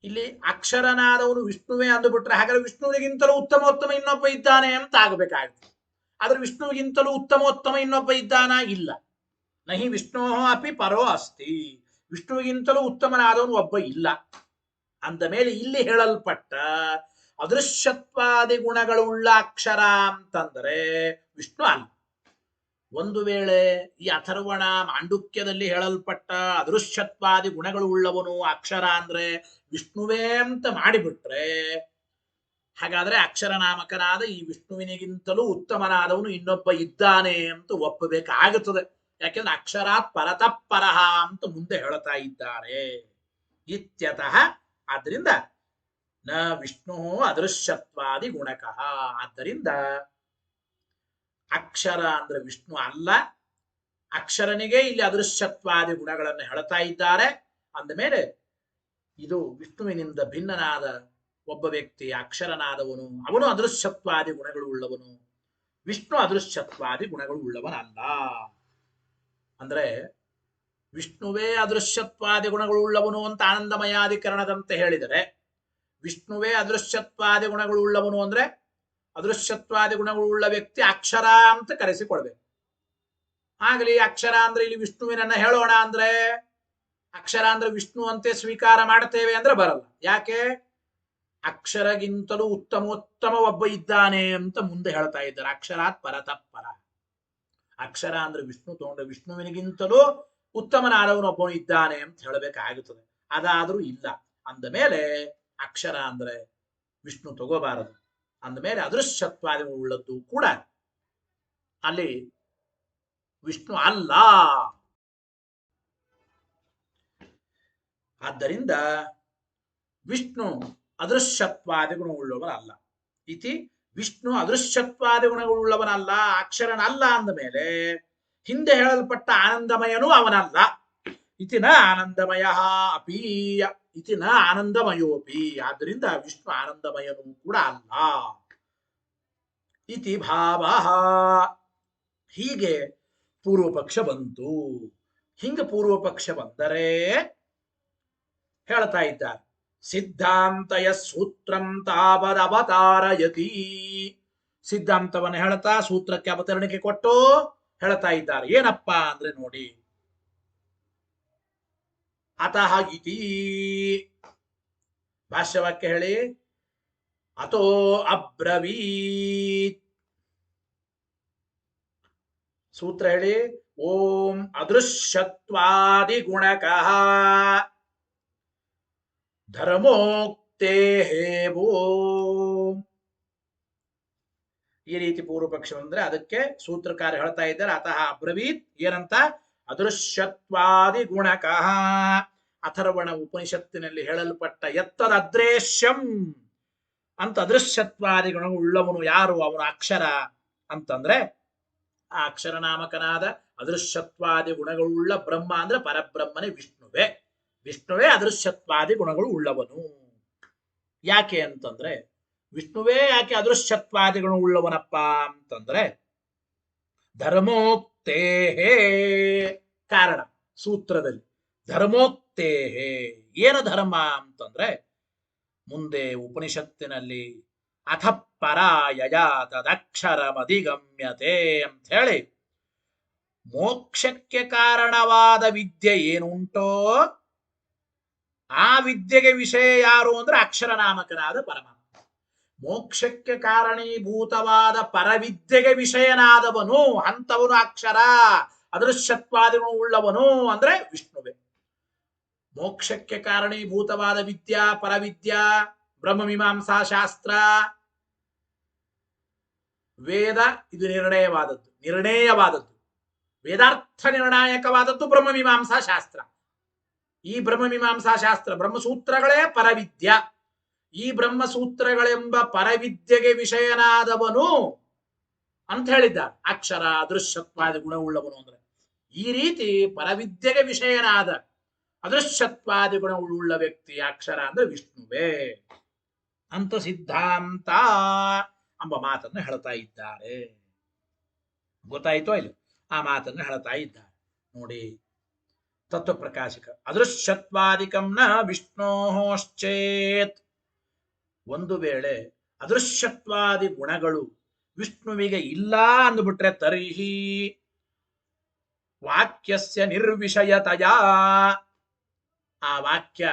ಇಲ್ಲಿ ಅಕ್ಷರನಾದವನು ವಿಷ್ಣುವೇ ಅಂದುಬಿಟ್ರೆ ಹಾಗಾದ್ರೆ ವಿಷ್ಣುವಿಗಿಂತಲೂ ಉತ್ತಮೋತ್ತಮ ಇನ್ನೊಬ್ಬ ಇದ್ದಾನೆ ಅಂತ ಆಗಬೇಕಾಗುತ್ತೆ. ಆದ್ರೆ ವಿಷ್ಣುವಿಗಿಂತಲೂ ಉತ್ತಮೋತ್ತಮ ಇನ್ನೊಬ್ಬ ಇದ್ದಾನ? ಇಲ್ಲ. ನಹಿ ವಿಷ್ಣೋ ಅಪಿ ಪರೋ ಅಸ್ತಿ, ವಿಷ್ಣುವಿಗಿಂತಲೂ ಉತ್ತಮನಾದವನು ಒಬ್ಬ ಇಲ್ಲ. ಅಂದ ಮೇಲೆ ಇಲ್ಲಿ ಹೇಳಲ್ಪಟ್ಟ ಅದೃಶ್ಯತ್ವಾದಿ ಗುಣಗಳುಳ್ಳ ಅಕ್ಷರ ಅಂತಂದ್ರೆ ವಿಷ್ಣು ಅಲ್ಲ. ಒಂದು ವೇಳೆ ಈ ಅಥರ್ವಣ ಮಾಂಡುಕ್ಯದಲ್ಲಿ ಹೇಳಲ್ಪಟ್ಟ ಅದೃಶ್ಯತ್ವಾದಿ ಗುಣಗಳು ಉಳ್ಳವನು ಅಕ್ಷರ ಅಂದ್ರೆ ವಿಷ್ಣುವೇ ಅಂತ ಮಾಡಿಬಿಟ್ರೆ ಹಾಗಾದ್ರೆ ಅಕ್ಷರನಾಮಕನಾದ ಈ ವಿಷ್ಣುವಿನಿಗಿಂತಲೂ ಉತ್ತಮನಾದವನು ಇನ್ನೊಬ್ಬ ಇದ್ದಾನೆ ಅಂತ ಒಪ್ಪಬೇಕಾಗುತ್ತದೆ. ಯಾಕೆಂದ್ರೆ ಅಕ್ಷರಾತ್ ಪರತಃಪರಃ ಅಂತ ಮುಂದೆ ಹೇಳ್ತಾ ಇದ್ದಾರೆ ಇತ್ಯತಃ. ಆದ್ರಿಂದ ನ ವಿಷ್ಣು ಅದೃಶ್ಯತ್ವಾದಿ ಗುಣಕಃ, ಆದ್ದರಿಂದ ಅಕ್ಷರ ಅಂದ್ರೆ ವಿಷ್ಣು ಅಲ್ಲ. ಅಕ್ಷರನಿಗೆ ಇಲ್ಲಿ ಅದೃಶ್ಯತ್ವಾದಿ ಗುಣಗಳನ್ನು ಹೇಳ್ತಾ ಇದ್ದಾರೆ. ಅಂದಮೇಲೆ ಇದು ವಿಷ್ಣುವಿನಿಂದ ಭಿನ್ನನಾದ ಒಬ್ಬ ವ್ಯಕ್ತಿ ಅಕ್ಷರನಾದವನು, ಅವನು ಅದೃಶ್ಯತ್ವಾದಿ ಗುಣಗಳು ಉಳ್ಳವನು, ವಿಷ್ಣು ಅದೃಶ್ಯತ್ವಾದಿ ಗುಣಗಳು ಉಳ್ಳವನಲ್ಲ. ಅಂದ್ರೆ ವಿಷ್ಣುವೇ ಅದೃಶ್ಯತ್ವಾದಿ ಗುಣಗಳು ಉಳ್ಳವನು ಅಂತ ಆನಂದಮಯಾಧಿಕರಣದಂತೆ ಹೇಳಿದರೆ, ವಿಷ್ಣುವೇ ಅದೃಶ್ಯತ್ವಾದಿ ಗುಣಗಳು ಉಳ್ಳವನು ಅಂದ್ರೆ ಅದೃಶ್ಯತ್ವಾದಿ ಗುಣಗಳು ಉಳ್ಳ ವ್ಯಕ್ತಿ ಅಕ್ಷರ ಅಂತ ಕರೆಸಿಕೊಳ್ಬೇಕು. ಆಗಲಿ ಅಕ್ಷರ ಅಂದ್ರೆ ಇಲ್ಲಿ ವಿಷ್ಣುವಿನನ್ನ ಹೇಳೋಣ ಅಂದ್ರೆ ಅಕ್ಷರ ಅಂದ್ರೆ ವಿಷ್ಣು ಅಂತೆ ಸ್ವೀಕಾರ ಮಾಡ್ತೇವೆ ಅಂದ್ರೆ ಬರಲ್ಲ. ಯಾಕೆ? ಅಕ್ಷರಗಿಂತಲೂ ಉತ್ತಮೋತ್ತಮ ಒಬ್ಬ ಇದ್ದಾನೆ ಅಂತ ಮುಂದೆ ಹೇಳ್ತಾ ಇದ್ದಾರೆ. ಅಕ್ಷರಾತ್ ಪರತಃಪರ, ಅಕ್ಷರ ಅಂದ್ರೆ ವಿಷ್ಣು ತಗೊಂಡ್ರೆ ವಿಷ್ಣುವಿನಿಗಿಂತಲೂ ಉತ್ತಮನಾದವನು ಒಬ್ಬನು ಇದ್ದಾನೆ ಅಂತ ಹೇಳಬೇಕಾಗುತ್ತದೆ. ಅದಾದ್ರೂ ಇಲ್ಲ. ಅಂದ ಮೇಲೆ ಅಕ್ಷರ ಅಂದ್ರೆ ವಿಷ್ಣು ತಗೋಬಾರದು. ಅಂದಮೇಲೆ ಅದೃಶ್ಯತ್ವಾದಿ ಉಳ್ಳದ್ದು ಕೂಡ ಅಲ್ಲಿ ವಿಷ್ಣು ಅಲ್ಲ. ಆದ್ದರಿಂದ ವಿಷ್ಣು ಅದೃಶ್ಯತ್ವಾದಿ ಗುಣವುಳ್ಳವನಲ್ಲ. ಇತಿ ವಿಷ್ಣು ಅದೃಶ್ಯತ್ವಾದಿ ಗುಣಗಳುಳ್ಳವನಲ್ಲ, ಅಕ್ಷರನಲ್ಲ ಅಂದ ಮೇಲೆ ಹಿಂದೆ ಹೇಳಲ್ಪಟ್ಟ ಆನಂದಮಯನೂ ಅವನಲ್ಲ. ಇತಿ ನ ಆನಂದಮಯ ಅಪಿ, ಇತಿ ನ ಆನಂದಮಯೋಪಿ, ಆದ್ದರಿಂದ ವಿಷ್ಣು ಆನಂದಮಯನೂ ಕೂಡ ಅಲ್ಲ. ಇತಿ ಭಾವ. ಹೀಗೆ ಪೂರ್ವ ಪಕ್ಷ ಬಂತು. ಹಿಂಗ ಪೂರ್ವ ಪಕ್ಷ ಬಂದರೆ ಹೇಳ್ತಾ ಇದ್ದಾರೆ, ಸಿದ್ಧಾಂತಯ ಸೂತ್ರಂ ತಾವದವತಾರಯತಿ. ಸಿದ್ಧಾಂತವನ್ನು ಹೇಳ್ತಾ ಸೂತ್ರಕ್ಕೆ ಅವತರಣಿಕೆ ಕೊಟ್ಟು ಹೇಳ್ತಾ ಇದ್ದಾರೆ. ಏನಪ್ಪಾ ಅಂದ್ರೆ ನೋಡಿ, ಅತಃ ಇತಿ ಭಾಷ್ಯವಾಕ್ಯ ಹೇಳಿ, ಅಥೋ ಅಬ್ರವೀತ್. ಸೂತ್ರ ಹೇಳಿ, ಓಂ ಅದೃಶ್ಯತ್ವಾದಿ ಗುಣಕಃ ಧರ್ಮೋಕ್ತೇ ಓಂ. ಈ ರೀತಿ ಪೂರ್ವ ಪಕ್ಷ ಅಂದ್ರೆ ಅದಕ್ಕೆ ಸೂತ್ರಕಾರ ಹೇಳ್ತಾ ಇದ್ದಾರೆ ಅತಃ ಅಬ್ರವೀತ್. ಏನಂತ? ಅದೃಶ್ಯತ್ವಾದಿ ಗುಣಕಃ. ಅಥರ್ವಣ ಉಪನಿಷತ್ತಿನಲ್ಲಿ ಹೇಳಲ್ಪಟ್ಟ ಎತ್ತದ ಅದೃಶ್ಯಂ ಅಂತ ಅದೃಶ್ಯತ್ವಾದಿ ಗುಣಗಳು ಉಳ್ಳವನು ಯಾರು? ಅವನು ಅಕ್ಷರ ಅಂತಂದ್ರೆ ಆ ಅಕ್ಷರ ನಾಮಕನಾದ ಅದೃಶ್ಯತ್ವಾದಿ ಗುಣಗಳುಳ್ಳ ಬ್ರಹ್ಮ ಅಂದ್ರೆ ಪರಬ್ರಹ್ಮನೇ ವಿಷ್ಣುವೇ. ವಿಷ್ಣುವೇ ಅದೃಶ್ಯತ್ವಾದಿ ಗುಣಗಳು ಉಳ್ಳವನು. ಯಾಕೆ ಅಂತಂದ್ರೆ ವಿಷ್ಣುವೇ ಯಾಕೆ ಅದೃಶ್ಯತ್ವಾದಿಗಳು ಉಳ್ಳವನಪ್ಪ ಅಂತಂದ್ರೆ ಧರ್ಮೋಕ್ತೇಹೇ ಕಾರಣ. ಸೂತ್ರದಲ್ಲಿ ಧರ್ಮೋಕ್ತೇಹೇ ಏನು ಧರ್ಮ ಅಂತಂದ್ರೆ ಮುಂದೆ ಉಪನಿಷತ್ತಿನಲ್ಲಿ ಅಥ ಪರಾಯಯ ತದಕ್ಷರಮಧಿಗಮ್ಯತೆ ಅಂತ ಹೇಳಿ ಮೋಕ್ಷಕ್ಕೆ ಕಾರಣವಾದ ವಿದ್ಯೆ ಏನುಂಟೋ ಆ ವಿದ್ಯೆಗೆ ವಿಷಯ ಯಾರು ಅಂದ್ರೆ ಅಕ್ಷರನಾಮಕನಾದ ಪರಮಾತ್ಮ. ಮೋಕ್ಷಕ್ಕೆ ಕಾರಣೀಭೂತವಾದ ಪರವಿದ್ಯೆಗೆ ವಿಷಯನಾದವನು ಅಂತವನು ಅಕ್ಷರ, ಅದೃಶ್ಯತ್ವಾದಿಗಳು ಉಳ್ಳವನು ಅಂದ್ರೆ ವಿಷ್ಣುವೇ. ಮೋಕ್ಷಕ್ಕೆ ಕಾರಣೀಭೂತವಾದ ವಿದ್ಯಾ ಪರವಿದ್ಯಾ ಬ್ರಹ್ಮಮೀಮಾಂಸಾ ಶಾಸ್ತ್ರ ವೇದ ಇದು ನಿರ್ಣಯವಾದದ್ದು ವೇದಾರ್ಥ ನಿರ್ಣಾಯಕವಾದದ್ದು ಬ್ರಹ್ಮಮೀಮಾಂಸಾ ಶಾಸ್ತ್ರ. ಈ ಬ್ರಹ್ಮಮೀಮಾಂಸಾ ಶಾಸ್ತ್ರ ಬ್ರಹ್ಮಸೂತ್ರಗಳೇ ಪರವಿದ್ಯ. ಈ ಬ್ರಹ್ಮಸೂತ್ರಗಳೆಂಬ ಪರವಿದ್ಯೆಗೆ ವಿಷಯನಾದವನು ಅಂತ ಹೇಳಿದ್ದಾರೆ. ಅಕ್ಷರ ಅದೃಶ್ಯತ್ವಾದಿ ಗುಣವುಳ್ಳವನು ಅಂದ್ರೆ ಈ ರೀತಿ ಪರವಿದ್ಯೆಗೆ ವಿಷಯನಾದ ಅದೃಶ್ಯತ್ವಾದಿ ಗುಣವುಳ್ಳ ವ್ಯಕ್ತಿ ಅಕ್ಷರ ಅಂದ್ರೆ ವಿಷ್ಣುವೇ ಅಂತ ಸಿದ್ಧಾಂತ ಎಂಬ ಮಾತನ್ನು ಹೇಳ್ತಾ ಇದ್ದಾರೆ. ಗೊತ್ತಾಯ್ತೋ ಇಲ್ಲ? ಆ ಮಾತನ್ನು ಹೇಳ್ತಾ ಇದ್ದಾರೆ ನೋಡಿ. ತತ್ವಪ್ರಕಾಶಕ ಅದೃಶ್ಯತ್ವಾದಿಕಂ ನ ವಿಷ್ಣೋಶ್ಚೇತ್, ಒಂದು ವೇಳೆ ಅದೃಶ್ಯತ್ವಾದಿ ಗುಣಗಳು ವಿಷ್ಣುವಿಗೆ ಇಲ್ಲ ಅಂದ್ಬಿಟ್ರೆ ತರ್ಹಿ ವಾಕ್ಯಸ್ಯ ನಿರ್ವಿಷಯತಯ, ಆ ವಾಕ್ಯ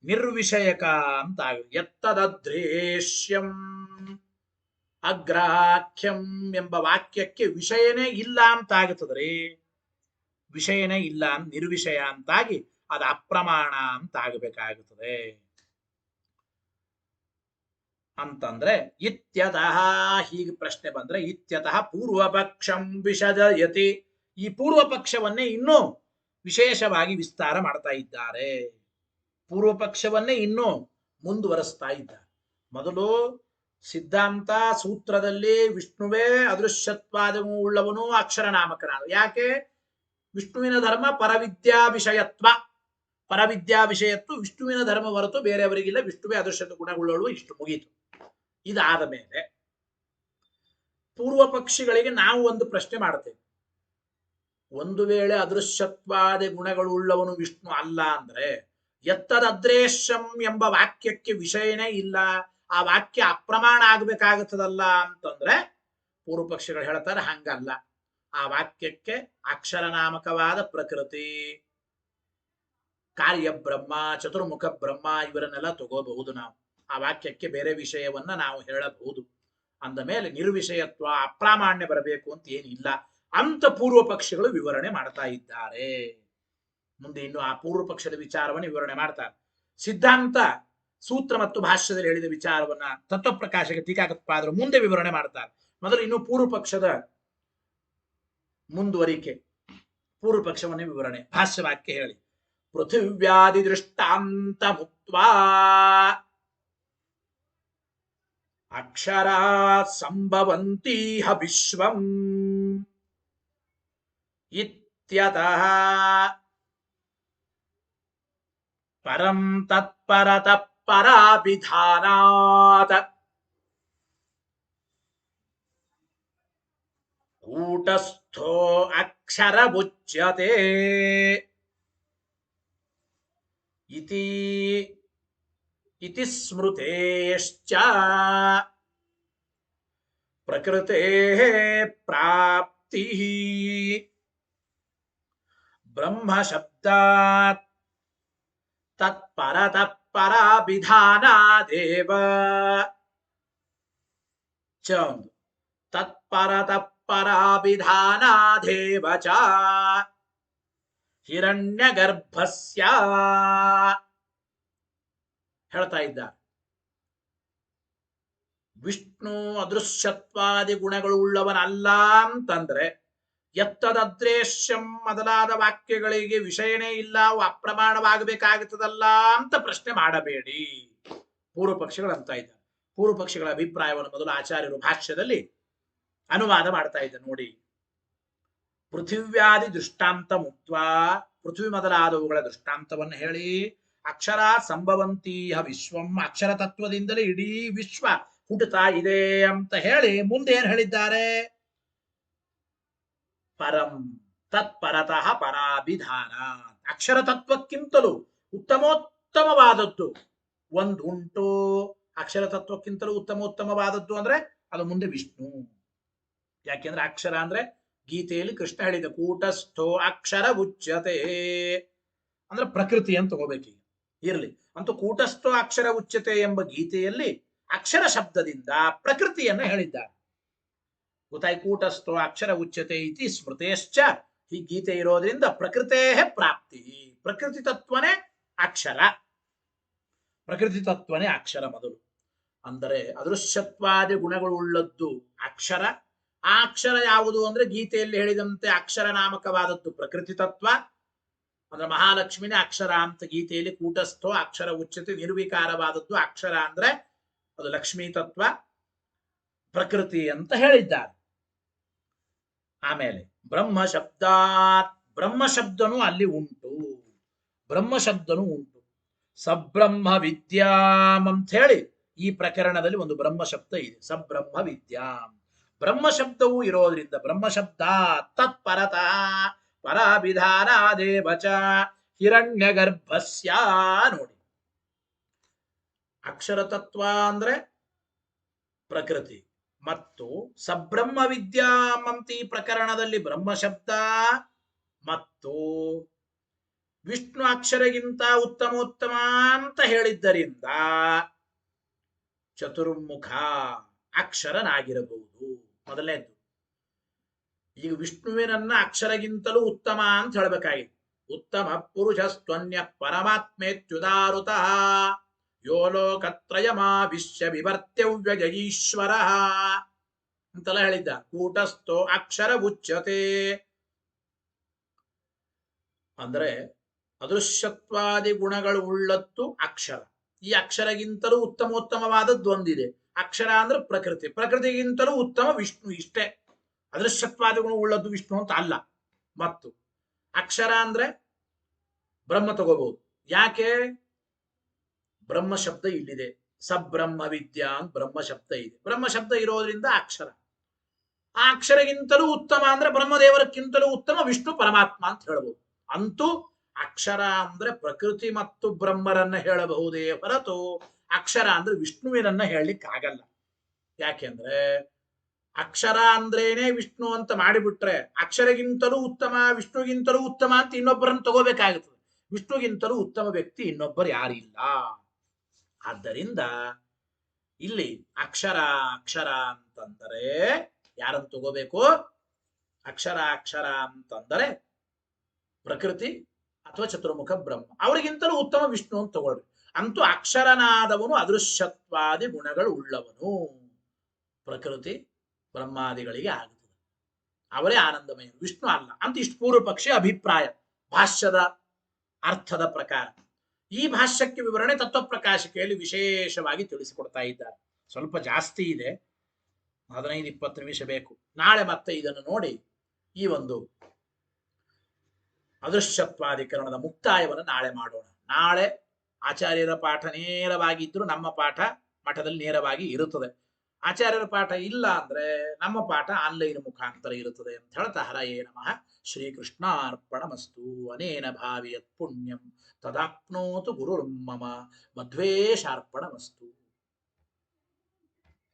ನಿರ್ವಿಷಯಕ ಅಂತ ಎತ್ತದದ್ರೇಶ್ಯಂ ಅಗ್ರಾಖ್ಯಂ ಎಂಬ ವಾಕ್ಯಕ್ಕೆ ವಿಷಯನೇ ಇಲ್ಲ ಅಂತ ಆಗುತ್ತದ್ರಿ. ವಿಷಯನೇ ಇಲ್ಲ ನಿರ್ವಿಷಯ ಅಂತಾಗಿ ಅದು ಅಪ್ರಮಾಣ ಅಂತ ಆಗಬೇಕಾಗುತ್ತದೆ. ಅಂತಂದ್ರೆ ಇತ್ಯತಃ, ಹೀಗೆ ಪ್ರಶ್ನೆ ಬಂದ್ರೆ ಇತ್ಯತಃ ಪೂರ್ವಪಕ್ಷಂ ವಿಷಜಯತಿ, ಈ ಪೂರ್ವ ಪಕ್ಷವನ್ನೇ ಇನ್ನೂ ವಿಶೇಷವಾಗಿ ವಿಸ್ತಾರ ಮಾಡ್ತಾ ಇದ್ದಾರೆ. ಪೂರ್ವ ಪಕ್ಷವನ್ನೇ ಇನ್ನೂ ಮುಂದುವರಿಸ್ತಾ ಇದ್ದಾರೆ. ಮೊದಲು ಸಿದ್ಧಾಂತ ಸೂತ್ರದಲ್ಲಿ ವಿಷ್ಣುವೇ ಅದೃಶ್ಯತ್ವಾದವುಳ್ಳವನು ಅಕ್ಷರ ನಾಮಕನಾದ. ಯಾಕೆ? ವಿಷ್ಣುವಿನ ಧರ್ಮ ಪರವಿದ್ಯಾ ವಿಷಯತ್ವ, ಪರವಿದ್ಯಾ ವಿಷಯತ್ವ ವಿಷ್ಣುವಿನ ಧರ್ಮ ಹೊರತು ಬೇರೆಯವರಿಗಿಲ್ಲ. ವಿಷ್ಣುವೇ ಅದೃಶ್ಯತ್ವ ಗುಣವುಳ್ಳವಳು. ಇಷ್ಟು ಮುಗೀತು. ಇದಾದ ಮೇಲೆ ಪೂರ್ವ ಪಕ್ಷಿಗಳಿಗೆ ನಾವು ಒಂದು ಪ್ರಶ್ನೆ ಮಾಡ್ತೇವೆ. ಒಂದು ವೇಳೆ ಅದೃಶ್ಯತ್ವಾದಿ ಗುಣಗಳುಳ್ಳವನು ವಿಷ್ಣು ಅಲ್ಲ ಅಂದ್ರೆ ಎತ್ತದದ್ರೇಶ್ಯಂ ಎಂಬ ವಾಕ್ಯಕ್ಕೆ ವಿಷಯನೇ ಇಲ್ಲ, ಆ ವಾಕ್ಯ ಅಪ್ರಮಾಣ ಆಗ್ಬೇಕಾಗುತ್ತದಲ್ಲ ಅಂತಂದ್ರೆ ಪೂರ್ವ ಪಕ್ಷಿಗಳು ಹೇಳ್ತಾರೆ ಹಂಗಲ್ಲ. ಆ ವಾಕ್ಯಕ್ಕೆ ಅಕ್ಷರ ನಾಮಕವಾದ ಪ್ರಕೃತಿ, ಕಾರ್ಯ ಬ್ರಹ್ಮ, ಚತುರ್ಮುಖ ಬ್ರಹ್ಮ ಇವರನ್ನೆಲ್ಲ ತಗೋಬಹುದು ನಾವು. ಆ ವಾಕ್ಯಕ್ಕೆ ಬೇರೆ ವಿಷಯವನ್ನ ನಾವು ಹೇಳಬಹುದು. ಅಂದ ಮೇಲೆ ನಿರ್ವಿಷಯತ್ವ ಅಪ್ರಾಮಾಣ್ಯ ಬರಬೇಕು ಅಂತ ಏನಿಲ್ಲ ಅಂತ ಪೂರ್ವ ಪಕ್ಷಿಗಳು ವಿವರಣೆ ಮಾಡ್ತಾ ಇದ್ದಾರೆ. ಮುಂದೆ ಇನ್ನು ಆ ಪೂರ್ವ ಪಕ್ಷದ ವಿಚಾರವನ್ನು ವಿವರಣೆ ಮಾಡ್ತಾರೆ. ಸಿದ್ಧಾಂತ ಸೂತ್ರ ಮತ್ತು ಭಾಷ್ಯದಲ್ಲಿ ಹೇಳಿದ ವಿಚಾರವನ್ನ ತತ್ವಪ್ರಕಾಶಕ ಟೀಕಾಕೃತ್ಪಾದರು ಮುಂದೆ ವಿವರಣೆ ಮಾಡ್ತಾರೆ. ಮೊದಲು ಇನ್ನು ಪೂರ್ವ ಪಕ್ಷದ ಮುಂದುವರಿಕೆ, ಪೂರ್ವ ಪಕ್ಷವನ್ನೇ ವಿವರಣೆ. ಭಾಷ್ಯವಾಕ್ಯ ಹೇಳಿ ಪೃಥಿವ್ಯಾದಿ ದೃಷ್ಟಾಂತ ಮುಕ್ತ್ವಾ ಅಕ್ಷರಾತ್ ಸಂಭವಂತೀಹ ವಿಶ್ವಂ ಇತ್ಯತಃ ಪರಂ ತತ್ಪರತಃ ಪರಾಭಿಧಾನಾತ್ ಕೂಟಸ್ಥೋ ಅಕ್ಷರ ಉಚ್ಯತೆ ಇತಿ ಸ್ಮೃತೇಶ್ಚ ಪ್ರಕೃತೇಃ ಪ್ರಾಪ್ತಿ ಬ್ರಹ್ಮ ಶಬ್ದಾತ್ ತತ್ಪರತಃ ಪರಾಭಿಧಾನಾದೇವ ಚ ತತ್ಪರತಃ ಪರಾಭಿಧಾನಾದೇವ ಚ ಹಿರಣ್ಯಗರ್ಭಸ್ಯ ಹೇಳ್ತಾ ಇದ್ದ. ವಿಷ್ಣು ಅದೃಶ್ಯತ್ವಾದಿ ಗುಣಗಳು ಉಳ್ಳವನಲ್ಲ ಅಂತಂದ್ರೆ ಎತ್ತದದ್ರೇಶ್ಯಂ ಮೊದಲಾದ ವಾಕ್ಯಗಳಿಗೆ ವಿಷಯನೇ ಇಲ್ಲ, ಅವು ಅಪ್ರಮಾಣವಾಗಬೇಕಾಗುತ್ತದಲ್ಲ ಅಂತ ಪ್ರಶ್ನೆ ಮಾಡಬೇಡಿ. ಪೂರ್ವ ಪಕ್ಷಿಗಳು ಅಂತ ಇದ್ದಾರೆ. ಪೂರ್ವ ಪಕ್ಷಿಗಳ ಅಭಿಪ್ರಾಯವನ್ನು ಮೊದಲು ಆಚಾರ್ಯರು ಭಾಷ್ಯದಲ್ಲಿ ಅನುವಾದ ಮಾಡ್ತಾ ಇದ್ದಾರೆ ನೋಡಿ. ಪೃಥಿವ್ಯಾದಿ ದೃಷ್ಟಾಂತ ಮುಕ್ತ, ಪೃಥ್ವಿ ಮೊದಲಾದವುಗಳ ದೃಷ್ಟಾಂತವನ್ನು ಹೇಳಿ ಅಕ್ಷರ ಸಂಭವಂತೀಹ ವಿಶ್ವಂ, ಅಕ್ಷರ ತತ್ವದಿಂದಲೇ ಇಡೀ ವಿಶ್ವ ಹುಟ್ಟುತ್ತಾ ಇದೆ ಅಂತ ಹೇಳಿ ಮುಂದೆ ಏನ್ ಹೇಳಿದ್ದಾರೆ? ಪರಂ ತತ್ಪರತಃ ಪರಾಭಿಧಾನ, ಅಕ್ಷರ ತತ್ವಕ್ಕಿಂತಲೂ ಉತ್ತಮೋತ್ತಮವಾದದ್ದು ಒಂದು ಉಂಟು. ಅಕ್ಷರ ತತ್ವಕ್ಕಿಂತಲೂ ಉತ್ತಮೋತ್ತಮವಾದದ್ದು ಅಂದ್ರೆ ಅದು ಮುಂದೆ ವಿಷ್ಣು. ಯಾಕೆಂದ್ರೆ ಅಕ್ಷರ ಅಂದ್ರೆ ಗೀತೆಯಲ್ಲಿ ಕೃಷ್ಣ ಹೇಳಿದ ಕೂಟಸ್ಥೋ ಅಕ್ಷರ ಉಚ್ಯತೆ ಅಂದ್ರೆ ಪ್ರಕೃತಿ ಅಂತ ತಗೋಬೇಕೀಗ. ಇರ್ಲಿ ಅಂತೂ ಕೂಟಸ್ಥೋ ಅಕ್ಷರ ಉಚ್ಯತೆ ಎಂಬ ಗೀತೆಯಲ್ಲಿ ಅಕ್ಷರ ಶಬ್ದದಿಂದ ಪ್ರಕೃತಿಯನ್ನು ಹೇಳಿದ್ದಾರೆ. ಗೊತ್ತಾಯಿ? ಕೂಟಸ್ಥೋ ಅಕ್ಷರ ಉಚ್ಯತೆ ಇತಿ ಸ್ಮೃತೇಶ್ಚ, ಈ ಗೀತೆ ಇರೋದ್ರಿಂದ ಪ್ರಕೃತೇ ಪ್ರಾಪ್ತಿ, ಪ್ರಕೃತಿ ತತ್ವನೇ ಅಕ್ಷರ, ಪ್ರಕೃತಿ ತತ್ವನೇ ಅಕ್ಷರ ಮೊದಲು. ಅಂದರೆ ಅದೃಶ್ಯತ್ವಾದಿ ಗುಣಗಳು ಉಳ್ಳದ್ದು ಅಕ್ಷರ. ಆ ಅಕ್ಷರ ಯಾವುದು ಅಂದ್ರೆ ಗೀತೆಯಲ್ಲಿ ಹೇಳಿದಂತೆ ಅಕ್ಷರ ನಾಮಕವಾದದ್ದು ಪ್ರಕೃತಿ ತತ್ವ. ಅಂದ್ರೆ ಮಹಾಲಕ್ಷ್ಮಿನೇ ಅಕ್ಷರ ಅಂತ ಗೀತೆಯಲ್ಲಿ ಕೂಟಸ್ಥೋ ಅಕ್ಷರ ಉಚ್ಯತೆ ನಿರ್ವಿಕಾರವಾದದ್ದು ಅಕ್ಷರ ಅಂದ್ರೆ ಅದು ಲಕ್ಷ್ಮೀ ತತ್ವ ಪ್ರಕೃತಿ ಅಂತ ಹೇಳಿದ್ದಾರೆ. ಆಮೇಲೆ ಬ್ರಹ್ಮ ಶಬ್ದಾತ್, ಬ್ರಹ್ಮ ಶಬ್ದನೂ ಅಲ್ಲಿ ಉಂಟು, ಬ್ರಹ್ಮ ಶಬ್ದನೂ ಉಂಟು. ಸಬ್ರಹ್ಮ ವಿದ್ಯಾಂ ಅಂತ ಹೇಳಿ ಈ ಪ್ರಕರಣದಲ್ಲಿ ಒಂದು ಬ್ರಹ್ಮ ಶಬ್ದ ಇದೆ, ಸಬ್ರಹ್ಮ ವಿದ್ಯಾಂ. ಬ್ರಹ್ಮ ಶಬ್ದವೂ ಇರೋದ್ರಿಂದ ಬ್ರಹ್ಮ ಶಬ್ದ ತತ್ಪರತಃ ಪರಾಭಿಧಾನಾದೇವಚ ಹಿರಣ್ಯ ಗರ್ಭಸ್ಯ. ನೋಡಿ, ಅಕ್ಷರ ತತ್ವ ಅಂದ್ರೆ ಪ್ರಕೃತಿ, ಮತ್ತು ಸಬ್ರಹ್ಮ ವಿದ್ಯಾಮಂತಿ ಪ್ರಕರಣದಲ್ಲಿ ಬ್ರಹ್ಮ ಶಬ್ದ ಮತ್ತು ವಿಷ್ಣು ಅಕ್ಷರಗಿಂತ ಉತ್ತಮೋತ್ತಮ ಅಂತ ಹೇಳಿದ್ದರಿಂದ ಚತುರ್ಮುಖ ಅಕ್ಷರನಾಗಿರಬಹುದು. ಮೊದಲನೇದ್ದು, ಈಗ ವಿಷ್ಣುವಿನನ್ನ ಅಕ್ಷರಗಿಂತಲೂ ಉತ್ತಮ ಅಂತ ಹೇಳಬೇಕಾಗಿದೆ. ಉತ್ತಮ ಪುರುಷಸ್ತ್ವನ್ಯ ಪರಮಾತ್ಮೇತ್ಯುದಾರುತಃ ಯೋ ಲೋಕತ್ರಯಮಾವಿಶ್ಯ ವಿವರ್ತ್ಯವ್ಯಜಯೀಶ್ವರ ಅಂತೆಲ್ಲ ಹೇಳಿದ್ದ. ಕೂಟಸ್ಥೋ ಅಕ್ಷರ ಉಚ್ಯತೆ ಅಂದ್ರೆ ಅದೃಶ್ಯತ್ವಾದಿ ಗುಣಗಳು ಉಳ್ಳತ್ತು ಅಕ್ಷರ. ಈ ಅಕ್ಷರಗಿಂತಲೂ ಉತ್ತಮೋತ್ತಮವಾದದ್ದು ಒಂದಿದೆ, ಅಕ್ಷರ ಅಂದ್ರೆ ಪ್ರಕೃತಿ, ಪ್ರಕೃತಿಗಿಂತಲೂ ಉತ್ತಮ ವಿಷ್ಣು. ಇಷ್ಟೇ, ಅದೃಶ್ಯತ್ವಾದಿ ಗುಣ ಉಳ್ಳದ್ದು ವಿಷ್ಣು ಅಂತ ಅಲ್ಲ. ಮತ್ತು ಅಕ್ಷರ ಅಂದ್ರೆ ಬ್ರಹ್ಮ ತಗೋಬಹುದು. ಯಾಕೆ? ಬ್ರಹ್ಮ ಶಬ್ದ ಇಲ್ಲಿದೆ, ಸಬ್ರಹ್ಮ ವಿದ್ಯಾ ಅಂತ ಬ್ರಹ್ಮ ಶಬ್ದ ಇದೆ. ಬ್ರಹ್ಮ ಶಬ್ದ ಇರೋದ್ರಿಂದ ಅಕ್ಷರ. ಆ ಅಕ್ಷರಗಿಂತಲೂ ಉತ್ತಮ ಅಂದ್ರೆ ಬ್ರಹ್ಮದೇವರಕ್ಕಿಂತಲೂ ಉತ್ತಮ ವಿಷ್ಣು ಪರಮಾತ್ಮ ಅಂತ ಹೇಳ್ಬೋದು. ಅಂತೂ ಅಕ್ಷರ ಅಂದ್ರೆ ಪ್ರಕೃತಿ ಮತ್ತು ಬ್ರಹ್ಮರನ್ನ ಹೇಳಬಹುದೇ ಹೊರತು ಅಕ್ಷರ ಅಂದ್ರೆ ವಿಷ್ಣುವಿನನ್ನ ಹೇಳಲಿಕ್ಕೆ ಆಗಲ್ಲ. ಯಾಕೆಂದ್ರೆ ಅಕ್ಷರ ಅಂದ್ರೇನೆ ವಿಷ್ಣು ಅಂತ ಮಾಡಿಬಿಟ್ರೆ ಅಕ್ಷರಗಿಂತಲೂ ಉತ್ತಮ ವಿಷ್ಣುಗಿಂತಲೂ ಉತ್ತಮ ಅಂತ ಇನ್ನೊಬ್ಬರನ್ನು ತಗೋಬೇಕಾಗುತ್ತದೆ. ವಿಷ್ಣುಗಿಂತಲೂ ಉತ್ತಮ ವ್ಯಕ್ತಿ ಇನ್ನೊಬ್ಬರು ಯಾರಿಲ್ಲ. ಆದ್ದರಿಂದ ಇಲ್ಲಿ ಅಕ್ಷರ ಅಕ್ಷರ ಅಂತಂದರೆ ಯಾರನ್ನು ತಗೋಬೇಕು? ಅಕ್ಷರ ಅಕ್ಷರ ಅಂತಂದರೆ ಪ್ರಕೃತಿ ಅಥವಾ ಚತುರ್ಮುಖ ಬ್ರಹ್ಮ, ಅವರಿಗಿಂತಲೂ ಉತ್ತಮ ವಿಷ್ಣು ಅಂತ ತಗೊಳ್ರಿ. ಅಂತೂ ಅಕ್ಷರನಾದವನು ಅದೃಶ್ಯತ್ವಾದಿ ಗುಣಗಳು ಉಳ್ಳವನು, ಪ್ರಕೃತಿ ಬ್ರಹ್ಮಾದಿಗಳಿಗೆ ಆಗುತ್ತದೆ, ಅವರೇ ಆನಂದಮಯ, ವಿಷ್ಣು ಅಲ್ಲ ಅಂತ ಇಷ್ಟು ಪೂರ್ವ ಪಕ್ಷಿ ಅಭಿಪ್ರಾಯ ಭಾಷ್ಯದ ಅರ್ಥದ ಪ್ರಕಾರ. ಈ ಭಾಷ್ಯಕ್ಕೆ ವಿವರಣೆ ತತ್ವಪ್ರಕಾಶಿಕೆಯಲ್ಲಿ ವಿಶೇಷವಾಗಿ ತಿಳಿಸಿಕೊಡ್ತಾ ಇದ್ದಾರೆ. ಸ್ವಲ್ಪ ಜಾಸ್ತಿ ಇದೆ, 15-20 ನಿಮಿಷ ಬೇಕು. ನಾಳೆ ಮತ್ತೆ ಇದನ್ನು ನೋಡಿ ಈ ಒಂದು ಅದೃಶ್ಯತ್ವಾಧಿಕರಣದ ಮುಕ್ತಾಯವನ್ನು ನಾಳೆ ಮಾಡೋಣ. ನಾಳೆ ಆಚಾರ್ಯರ ಪಾಠ ನೇರವಾಗಿದ್ರು ನಮ್ಮ ಪಾಠ ಮಠದಲ್ಲಿ ನೇರವಾಗಿ ಇರುತ್ತದೆ. ಆಚಾರ್ಯರ ಪಾಠ ಇಲ್ಲ ಅಂದ್ರೆ ನಮ್ಮ ಪಾಠ ಆನ್ಲೈನ್ ಮುಖಾಂತರ ಇರುತ್ತದೆ ಅಂತ ಹೇಳ್ತಾ ಹರಯೇ ನಮಃ. ಶ್ರೀಕೃಷ್ಣಾರ್ಪಣಮಸ್ತು. ಅನೇನ ಭಾವಿಯತ್ ಪುಣ್ಯಂ ತದಾಪ್ನೋತು ಗುರುರ್ಮಮ. ಮಧ್ವೇಶಾರ್ಪಣಮಸ್ತು.